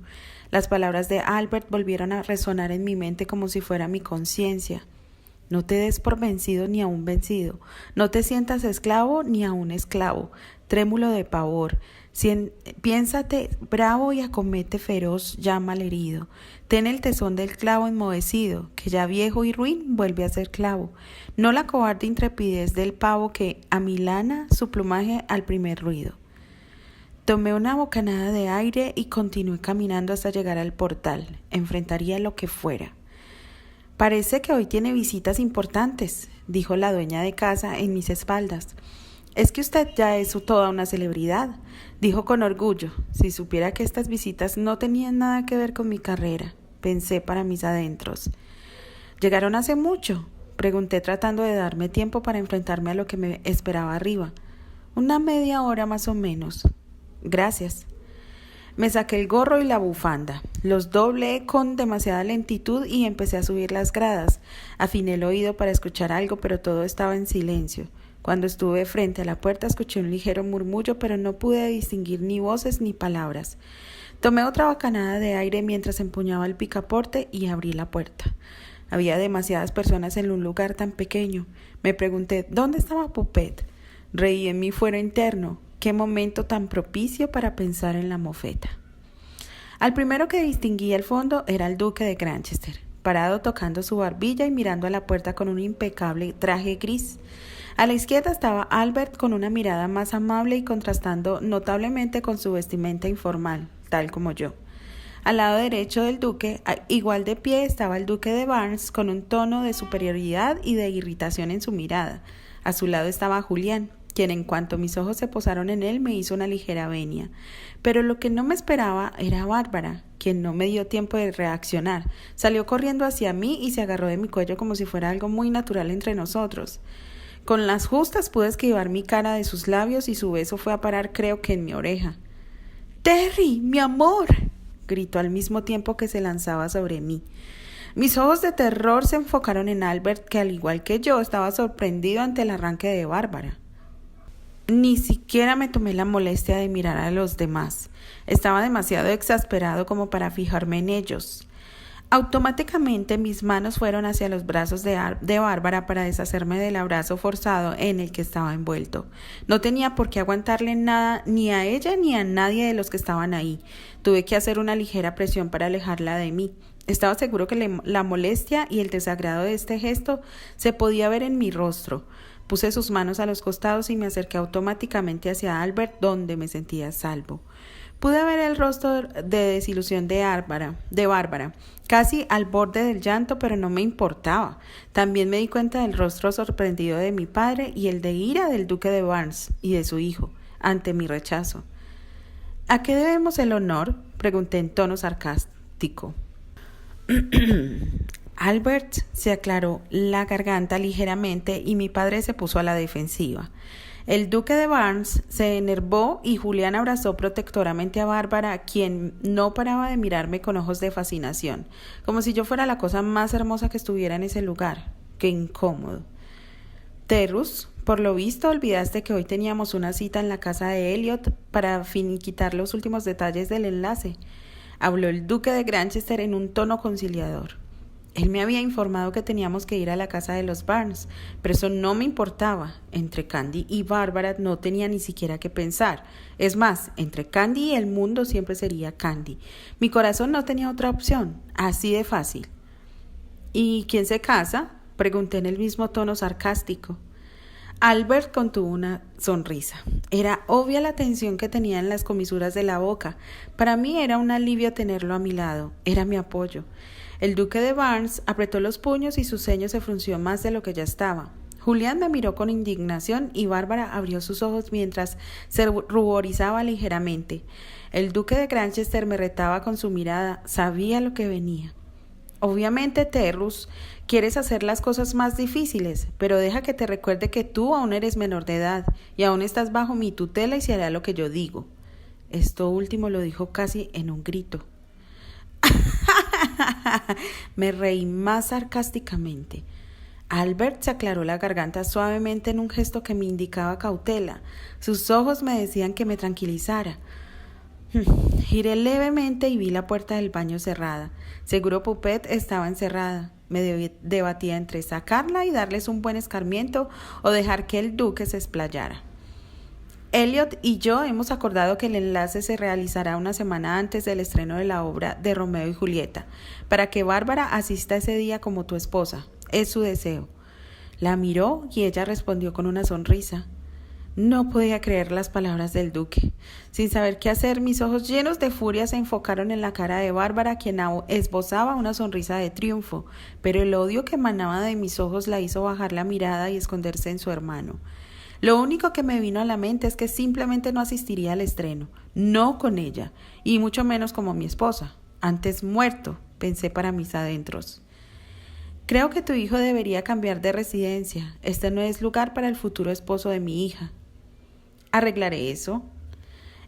Speaker 1: Las palabras de Albert volvieron a resonar en mi mente como si fuera mi conciencia. No te des por vencido ni aún vencido. No te sientas esclavo ni aún esclavo. Trémulo de pavor. Piénsate bravo y acomete feroz ya malherido. Ten el tesón del clavo enmohecido, que ya viejo y ruin vuelve a ser clavo. No la cobarde intrepidez del pavo que amilana su plumaje al primer ruido. Tomé una bocanada de aire y continué caminando hasta llegar al portal. Enfrentaría lo que fuera. Parece que hoy tiene visitas importantes, dijo la dueña de casa en mis espaldas. Es que usted ya es toda una celebridad, dijo con orgullo. Si supiera que estas visitas no tenían nada que ver con mi carrera, pensé para mis adentros. ¿Llegaron hace mucho?, pregunté tratando de darme tiempo para enfrentarme a lo que me esperaba arriba. Una media hora más o menos. Gracias. Me saqué el gorro y la bufanda. Los doblé con demasiada lentitud y empecé a subir las gradas. Afiné el oído para escuchar algo, pero todo estaba en silencio. Cuando estuve frente a la puerta escuché un ligero murmullo, pero no pude distinguir ni voces ni palabras. Tomé otra bocanada de aire mientras empuñaba el picaporte y abrí la puerta. Había demasiadas personas en un lugar tan pequeño. Me pregunté, ¿dónde estaba Puppet? Reí en mi fuero interno. Qué momento tan propicio para pensar en la mofeta. Al primero que distinguí al fondo era el duque de Granchester, parado tocando su barbilla y mirando a la puerta con un impecable traje gris. A la izquierda estaba Albert con una mirada más amable y contrastando notablemente con su vestimenta informal, tal como yo. Al lado derecho del duque, igual de pie, estaba el duque de Barnes con un tono de superioridad y de irritación en su mirada. A su lado estaba Julián, quien en cuanto mis ojos se posaron en él me hizo una ligera venia. Pero lo que no me esperaba era Bárbara, quien no me dio tiempo de reaccionar. Salió corriendo hacia mí y se agarró de mi cuello como si fuera algo muy natural entre nosotros. Con las justas pude esquivar mi cara de sus labios y su beso fue a parar, creo que en mi oreja. «¡Terry, mi amor!», gritó al mismo tiempo que se lanzaba sobre mí. Mis ojos de terror se enfocaron en Albert, que al igual que yo estaba sorprendido ante el arranque de Bárbara. Ni siquiera me tomé la molestia de mirar a los demás. Estaba demasiado exasperado como para fijarme en ellos. Automáticamente mis manos fueron hacia los brazos de Bárbara para deshacerme del abrazo forzado en el que estaba envuelto. No tenía por qué aguantarle nada ni a ella ni a nadie de los que estaban ahí. Tuve que hacer una ligera presión para alejarla de mí. Estaba seguro que la molestia y el desagrado de este gesto se podía ver en mi rostro. Puse sus manos a los costados y me acerqué automáticamente hacia Albert, donde me sentía a salvo. Pude ver el rostro de desilusión de Bárbara, casi al borde del llanto, pero no me importaba. También me di cuenta del rostro sorprendido de mi padre y el de ira del duque de Barnes y de su hijo, ante mi rechazo. ¿A qué debemos el honor?, pregunté en tono sarcástico. Albert se aclaró la garganta ligeramente y mi padre se puso a la defensiva. El duque de Barnes se enervó y Julián abrazó protectoramente a Bárbara, quien no paraba de mirarme con ojos de fascinación, como si yo fuera la cosa más hermosa que estuviera en ese lugar. ¡Qué incómodo! Terrus, por lo visto olvidaste que hoy teníamos una cita en la casa de Elliot para finiquitar los últimos detalles del enlace, habló el duque de Granchester en un tono conciliador. Él me había informado que teníamos que ir a la casa de los Barnes, pero eso no me importaba. Entre Candy y Bárbara no tenía ni siquiera que pensar. Es más, entre Candy y el mundo siempre sería Candy. Mi corazón no tenía otra opción, así de fácil. ¿Y quién se casa?, pregunté en el mismo tono sarcástico. Albert contuvo una sonrisa. Era obvia la tensión que tenía en las comisuras de la boca. Para mí era un alivio tenerlo a mi lado. Era mi apoyo. El duque de Barnes apretó los puños y su ceño se frunció más de lo que ya estaba. Julián me miró con indignación y Bárbara abrió sus ojos mientras se ruborizaba ligeramente. El duque de Granchester me retaba con su mirada. Sabía lo que venía. Obviamente, Terrus, quieres hacer las cosas más difíciles, pero deja que te recuerde que tú aún eres menor de edad y aún estás bajo mi tutela y se hará lo que yo digo. Esto último lo dijo casi en un grito. Me reí más sarcásticamente. Albert se aclaró la garganta suavemente en un gesto que me indicaba cautela. Sus ojos me decían que me tranquilizara. Giré levemente y vi la puerta del baño cerrada. Seguro Puppet estaba encerrada. Me debatía entre sacarla y darles un buen escarmiento o dejar que el duque se explayara. Elliot y yo hemos acordado que el enlace se realizará una semana antes del estreno de la obra de Romeo y Julieta, para que Bárbara asista ese día como tu esposa. Es su deseo. La miró y ella respondió con una sonrisa. No podía creer las palabras del duque. Sin saber qué hacer, mis ojos llenos de furia se enfocaron en la cara de Bárbara, quien esbozaba una sonrisa de triunfo, pero el odio que emanaba de mis ojos la hizo bajar la mirada y esconderse en su hermano. Lo único que me vino a la mente es que simplemente no asistiría al estreno, no con ella, y mucho menos como mi esposa. Antes muerto, pensé para mis adentros. Creo que tu hijo debería cambiar de residencia. Este no es lugar para el futuro esposo de mi hija. ¿Arreglaré eso?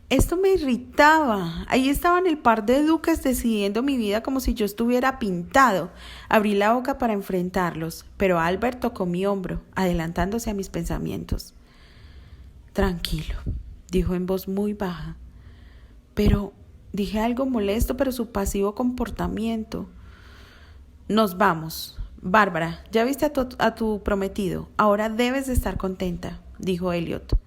Speaker 1: Esto me irritaba. Ahí estaban el par de duques decidiendo mi vida como si yo estuviera pintado. Abrí la boca para enfrentarlos, pero Albert tocó mi hombro, adelantándose a mis pensamientos. Tranquilo, dijo en voz muy baja. Pero dije algo molesto, pero su pasivo comportamiento. Nos vamos. Bárbara, ya viste a tu prometido. Ahora debes de estar contenta, dijo Elliot.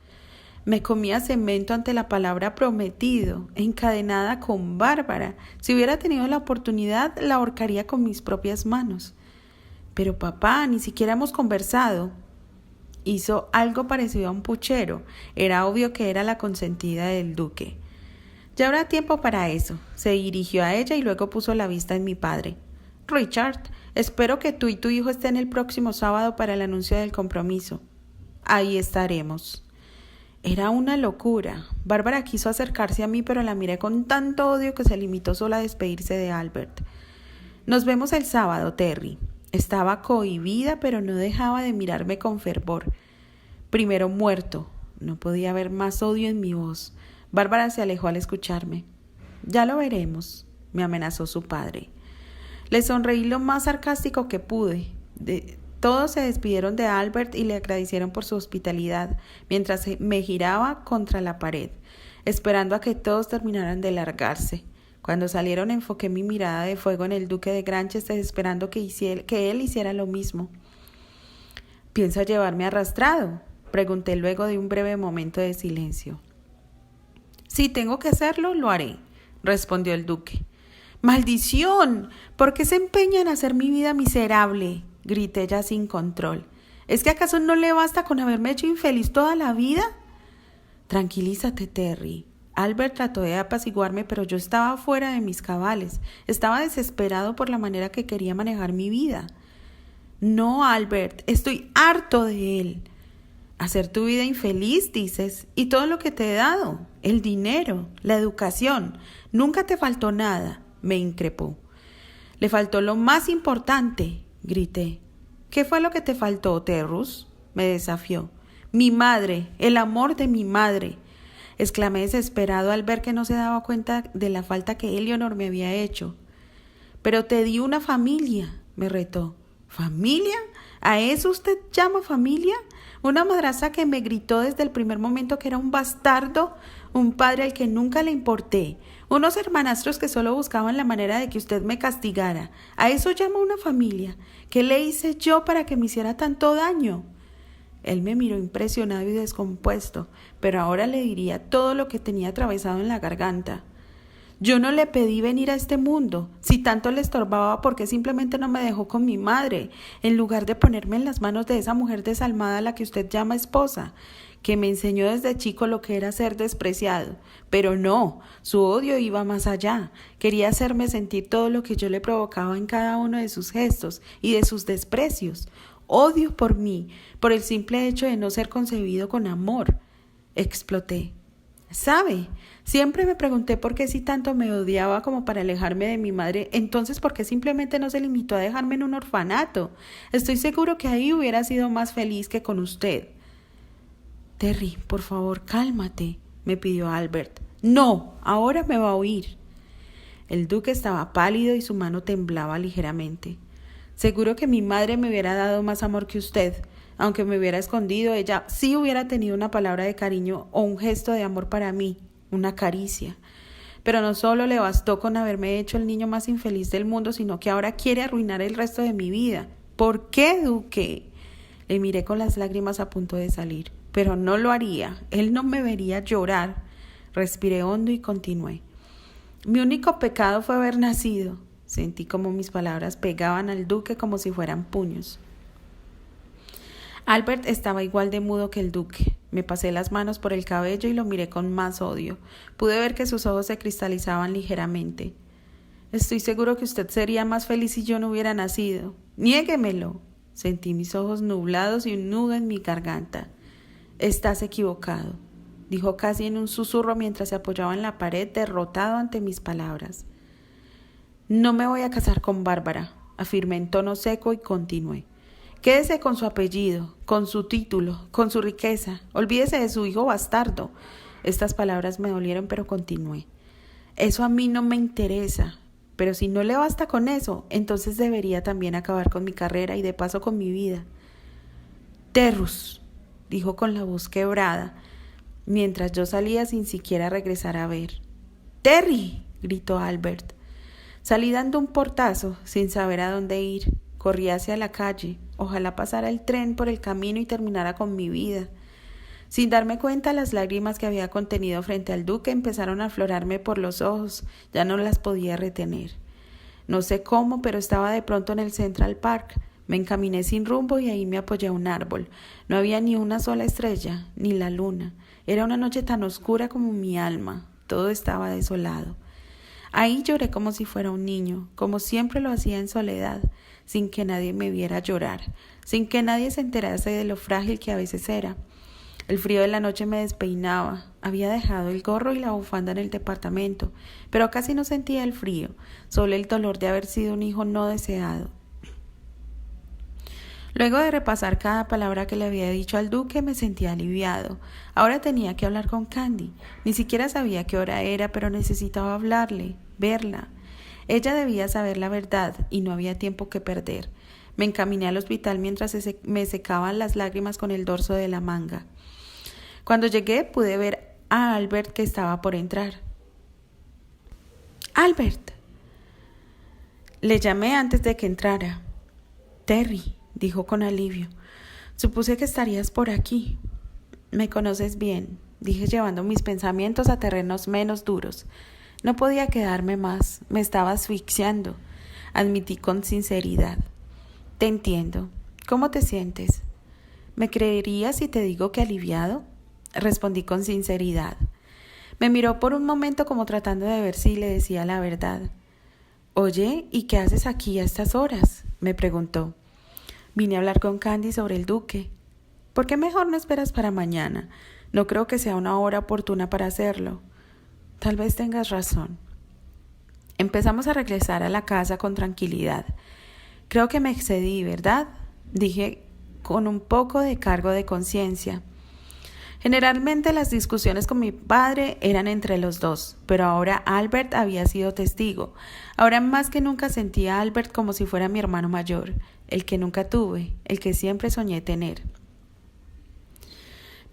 Speaker 1: Me comía cemento ante la palabra prometido, encadenada con Bárbara. Si hubiera tenido la oportunidad, la ahorcaría con mis propias manos. Pero papá, ni siquiera hemos conversado. Hizo algo parecido a un puchero. Era obvio que era la consentida del duque. Ya habrá tiempo para eso. Se dirigió a ella y luego puso la vista en mi padre. Richard, espero que tú y tu hijo estén el próximo sábado para el anuncio del compromiso. Ahí estaremos. Era una locura. Bárbara quiso acercarse a mí, pero la miré con tanto odio que se limitó solo a despedirse de Albert. Nos vemos el sábado, Terry. Estaba cohibida, pero no dejaba de mirarme con fervor. Primero muerto. No podía haber más odio en mi voz. Bárbara se alejó al escucharme. Ya lo veremos, me amenazó su padre. Le sonreí lo más sarcástico que pude. Todos se despidieron de Albert y le agradecieron por su hospitalidad, mientras me giraba contra la pared, esperando a que todos terminaran de largarse. Cuando salieron enfoqué mi mirada de fuego en el duque de Granchester, esperando que él hiciera lo mismo. ¿Piensa llevarme arrastrado?, pregunté luego de un breve momento de silencio. Si tengo que hacerlo, lo haré, respondió el duque. ¡Maldición! ¿Por qué se empeña en hacer mi vida miserable?, grité ya sin control. ¿Es que acaso no le basta con haberme hecho infeliz toda la vida? Tranquilízate, Terry. Albert trató de apaciguarme, pero yo estaba fuera de mis cabales. Estaba desesperado por la manera que quería manejar mi vida. No, Albert, estoy harto de él. Hacer tu vida infeliz, dices, y todo lo que te he dado, el dinero, la educación, nunca te faltó nada, me increpó. Le faltó lo más importante, grité. ¿Qué fue lo que te faltó, Terrus?, me desafió. Mi madre, el amor de mi madre, exclamé desesperado al ver que no se daba cuenta de la falta que Eleanor me había hecho. Pero te di una familia, me retó. ¿Familia? ¿A eso usted llama familia? Una madrastra que me gritó desde el primer momento que era un bastardo, un padre al que nunca le importé, unos hermanastros que solo buscaban la manera de que usted me castigara. ¿A eso llama una familia? ¿Qué le hice yo para que me hiciera tanto daño? Él me miró impresionado y descompuesto, pero ahora le diría todo lo que tenía atravesado en la garganta. Yo no le pedí venir a este mundo. Si tanto le estorbaba, ¿por qué simplemente no me dejó con mi madre, en lugar de ponerme en las manos de esa mujer desalmada a la que usted llama esposa, que me enseñó desde chico lo que era ser despreciado? Pero no, su odio iba más allá. Quería hacerme sentir todo lo que yo le provocaba en cada uno de sus gestos y de sus desprecios. Odio por mí, por el simple hecho de no ser concebido con amor. Exploté. ¿Sabe? Siempre me pregunté por qué si tanto me odiaba como para alejarme de mi madre, entonces por qué simplemente no se limitó a dejarme en un orfanato. Estoy seguro que ahí hubiera sido más feliz que con usted. Terry, por favor, cálmate, me pidió Albert. No, ahora me va a oír. El duque estaba pálido y su mano temblaba ligeramente. Seguro que mi madre me hubiera dado más amor que usted. Aunque me hubiera escondido, ella sí hubiera tenido una palabra de cariño o un gesto de amor para mí, una caricia. Pero no solo le bastó con haberme hecho el niño más infeliz del mundo, sino que ahora quiere arruinar el resto de mi vida. ¿Por qué, duque? Le miré con las lágrimas a punto de salir, pero no lo haría. Él no me vería llorar. Respiré hondo y continué. Mi único pecado fue haber nacido. Sentí como mis palabras pegaban al duque como si fueran puños. Albert estaba igual de mudo que el duque. Me pasé las manos por el cabello y lo miré con más odio. Pude ver que sus ojos se cristalizaban ligeramente. Estoy seguro que usted sería más feliz si yo no hubiera nacido. Niéguemelo. Sentí mis ojos nublados y un nudo en mi garganta. Estás equivocado, dijo casi en un susurro mientras se apoyaba en la pared, derrotado ante mis palabras. No me voy a casar con Bárbara, afirmé en tono seco y continué. Quédese con su apellido, con su título, con su riqueza. Olvídese de su hijo bastardo. Estas palabras me dolieron, pero continué. Eso a mí no me interesa. Pero si no le basta con eso, entonces debería también acabar con mi carrera y de paso con mi vida. Terrus, dijo con la voz quebrada, mientras yo salía sin siquiera regresar a ver. Terry, gritó Albert. Salí dando un portazo, sin saber a dónde ir. Corrí hacia la calle. Ojalá pasara el tren por el camino y terminara con mi vida. Sin darme cuenta, las lágrimas que había contenido frente al duque empezaron a aflorarme por los ojos. Ya no las podía retener. No sé cómo, pero estaba de pronto en el Central Park. Me encaminé sin rumbo y ahí me apoyé a un árbol. No había ni una sola estrella, ni la luna. Era una noche tan oscura como mi alma. Todo estaba desolado. Ahí lloré como si fuera un niño, como siempre lo hacía en soledad, sin que nadie me viera llorar, sin que nadie se enterase de lo frágil que a veces era. El frío de la noche me despeinaba. Había dejado el gorro y la bufanda en el departamento, pero casi no sentía el frío, solo el dolor de haber sido un hijo no deseado. Luego de repasar cada palabra que le había dicho al duque, me sentía aliviado. Ahora tenía que hablar con Candy. Ni siquiera sabía qué hora era, pero necesitaba hablarle, verla. Ella debía saber la verdad y no había tiempo que perder. Me encaminé al hospital mientras me secaban las lágrimas con el dorso de la manga. Cuando llegué pude ver a Albert, que estaba por entrar. ¡Albert! Le llamé antes de que entrara. Terry, dijo con alivio. Supuse que estarías por aquí. Me conoces bien, dije llevando mis pensamientos a terrenos menos duros. No podía quedarme más, me estaba asfixiando, admití con sinceridad. Te entiendo. ¿Cómo te sientes? ¿Me creerías si te digo que aliviado? Respondí con sinceridad. Me miró por un momento como tratando de ver si le decía la verdad. Oye, ¿y qué haces aquí a estas horas?, me preguntó. Vine a hablar con Candy sobre el duque. ¿Por qué mejor no esperas para mañana? No creo que sea una hora oportuna para hacerlo. Tal vez tengas razón. Empezamos a regresar a la casa con tranquilidad. Creo que me excedí, ¿verdad?, dije con un poco de cargo de conciencia. Generalmente las discusiones con mi padre eran entre los dos, pero ahora Albert había sido testigo. Ahora más que nunca sentía a Albert como si fuera mi hermano mayor, el que nunca tuve, el que siempre soñé tener.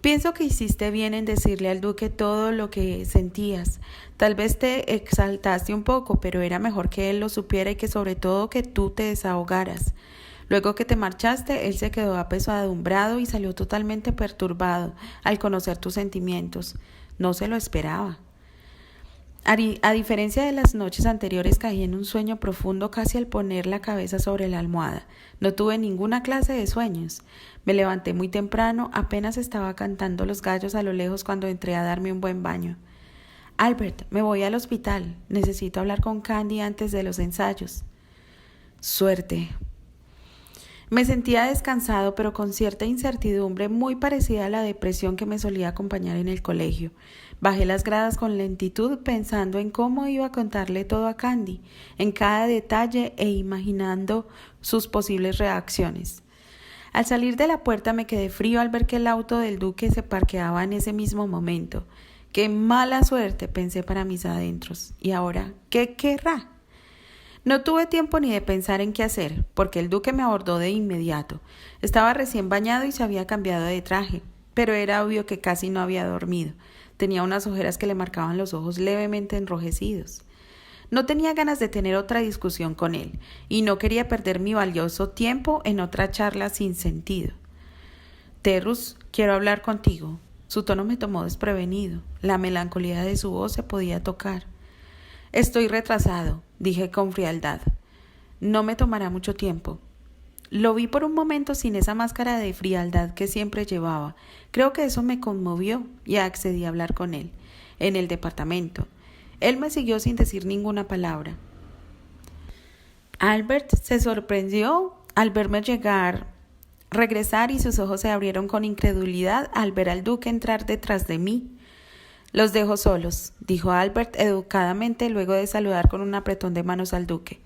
Speaker 1: Pienso que hiciste bien en decirle al duque todo lo que sentías. Tal vez te exaltaste un poco, pero era mejor que él lo supiera y que sobre todo que tú te desahogaras. Luego que te marchaste, él se quedó apesadumbrado y salió totalmente perturbado al conocer tus sentimientos. No se lo esperaba. A diferencia de las noches anteriores, caí en un sueño profundo casi al poner la cabeza sobre la almohada. No tuve ninguna clase de sueños. Me levanté muy temprano, apenas estaba cantando los gallos a lo lejos cuando entré a darme un buen baño. Albert, me voy al hospital. Necesito hablar con Candy antes de los ensayos. Suerte. Me sentía descansado, pero con cierta incertidumbre muy parecida a la depresión que me solía acompañar en el colegio. Bajé las gradas con lentitud pensando en cómo iba a contarle todo a Candy, en cada detalle e imaginando sus posibles reacciones. Al salir de la puerta me quedé frío al ver que el auto del duque se parqueaba en ese mismo momento. ¡Qué mala suerte!, pensé para mis adentros. ¿Y ahora qué querrá? No tuve tiempo ni de pensar en qué hacer, porque el duque me abordó de inmediato. Estaba recién bañado y se había cambiado de traje, pero era obvio que casi no había dormido. Tenía unas ojeras que le marcaban los ojos levemente enrojecidos. No tenía ganas de tener otra discusión con él, y no quería perder mi valioso tiempo en otra charla sin sentido. Terrus, quiero hablar contigo. Su tono me tomó desprevenido. La melancolía de su voz se podía tocar. Estoy retrasado, dije con frialdad. No me tomará mucho tiempo. Lo vi por un momento sin esa máscara de frialdad que siempre llevaba. Creo que eso me conmovió y accedí a hablar con él, en el departamento. Él me siguió sin decir ninguna palabra. Albert se sorprendió al verme regresar y sus ojos se abrieron con incredulidad al ver al duque entrar detrás de mí. Los dejo solos, dijo Albert educadamente luego de saludar con un apretón de manos al duque.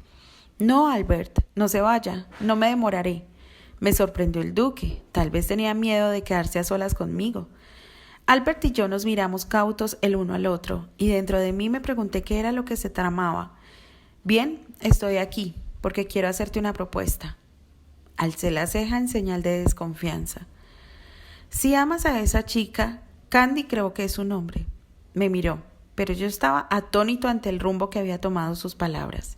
Speaker 1: No, Albert, no se vaya, no me demoraré. Me sorprendió el duque, tal vez tenía miedo de quedarse a solas conmigo. Albert y yo nos miramos cautos el uno al otro, y dentro de mí me pregunté qué era lo que se tramaba. Bien, estoy aquí, porque quiero hacerte una propuesta. Alcé la ceja en señal de desconfianza. Si amas a esa chica, Candy creo que es su nombre. Me miró, pero yo estaba atónito ante el rumbo que había tomado sus palabras.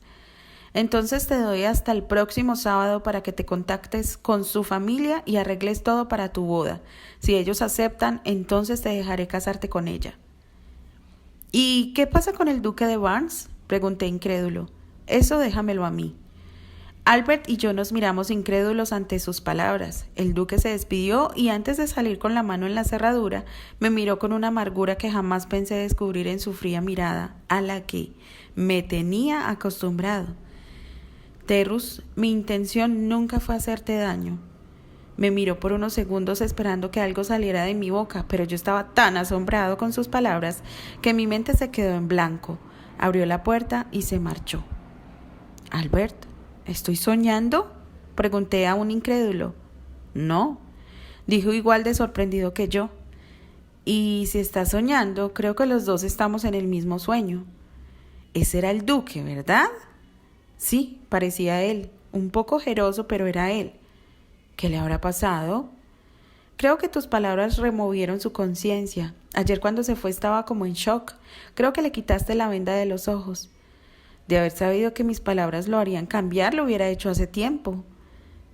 Speaker 1: Entonces te doy hasta el próximo sábado para que te contactes con su familia y arregles todo para tu boda. Si ellos aceptan, entonces te dejaré casarte con ella. ¿Y qué pasa con el duque de Barnes?, pregunté incrédulo. Eso déjamelo a mí. Albert y yo nos miramos incrédulos ante sus palabras. El duque se despidió y antes de salir con la mano en la cerradura, me miró con una amargura que jamás pensé descubrir en su fría mirada, a la que me tenía acostumbrado. Terrus, mi intención nunca fue hacerte daño. Me miró por unos segundos esperando que algo saliera de mi boca, pero yo estaba tan asombrado con sus palabras que mi mente se quedó en blanco. Abrió la puerta y se marchó. Albert, ¿estoy soñando?, pregunté a un incrédulo. No, dijo igual de sorprendido que yo. Y si estás soñando, creo que los dos estamos en el mismo sueño. Ese era el duque, ¿verdad? Sí, parecía él, un poco ojeroso, pero era él. ¿Qué le habrá pasado? Creo que tus palabras removieron su conciencia. Ayer cuando se fue estaba como en shock. Creo que le quitaste la venda de los ojos. De haber sabido que mis palabras lo harían cambiar, lo hubiera hecho hace tiempo.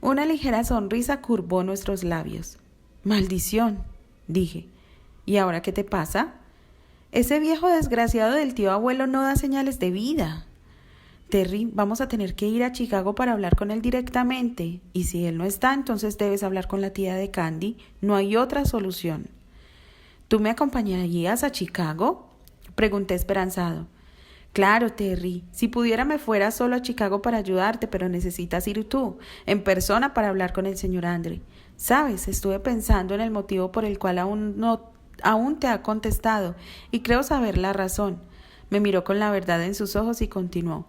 Speaker 1: Una ligera sonrisa curvó nuestros labios. Maldición, dije. ¿Y ahora qué te pasa? Ese viejo desgraciado del tío abuelo no da señales de vida. Terry, vamos a tener que ir a Chicago para hablar con él directamente. Y si él no está, entonces debes hablar con la tía de Candy. No hay otra solución. ¿Tú me acompañarías a Chicago?, pregunté esperanzado. Claro, Terry. Si pudiera me fuera solo a Chicago para ayudarte, pero necesitas ir tú, en persona, para hablar con el señor Andre. Sabes, estuve pensando en el motivo por el cual aún te ha contestado, y creo saber la razón. Me miró con la verdad en sus ojos y continuó.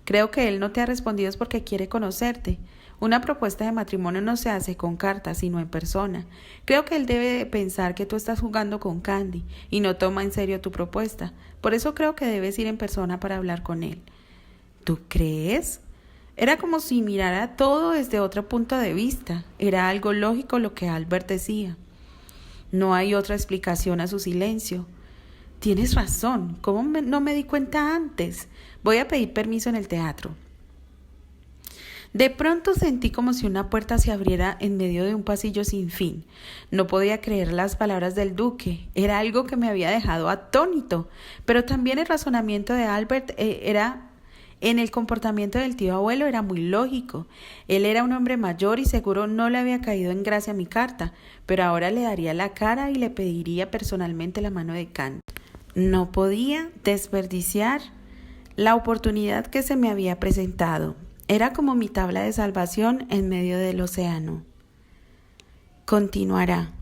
Speaker 1: Creo que él no te ha respondido es porque quiere conocerte. Una propuesta de matrimonio no se hace con cartas, sino en persona. Creo que él debe pensar que tú estás jugando con Candy y no toma en serio tu propuesta. Por eso creo que debes ir en persona para hablar con él. ¿Tú crees? Era como si mirara todo desde otro punto de vista. Era algo lógico lo que Albert decía. No hay otra explicación a su silencio. Tienes razón. ¿Cómo no me di cuenta antes? Voy a pedir permiso en el teatro. De pronto sentí como si una puerta se abriera en medio de un pasillo sin fin. No podía creer las palabras del duque. Era algo que me había dejado atónito. Pero también el razonamiento de Albert en el comportamiento del tío abuelo era muy lógico. Él era un hombre mayor y seguro no le había caído en gracia mi carta, pero ahora le daría la cara y le pediría personalmente la mano de Candy. No podía desperdiciar la oportunidad que se me había presentado. Era como mi tabla de salvación en medio del océano. Continuará.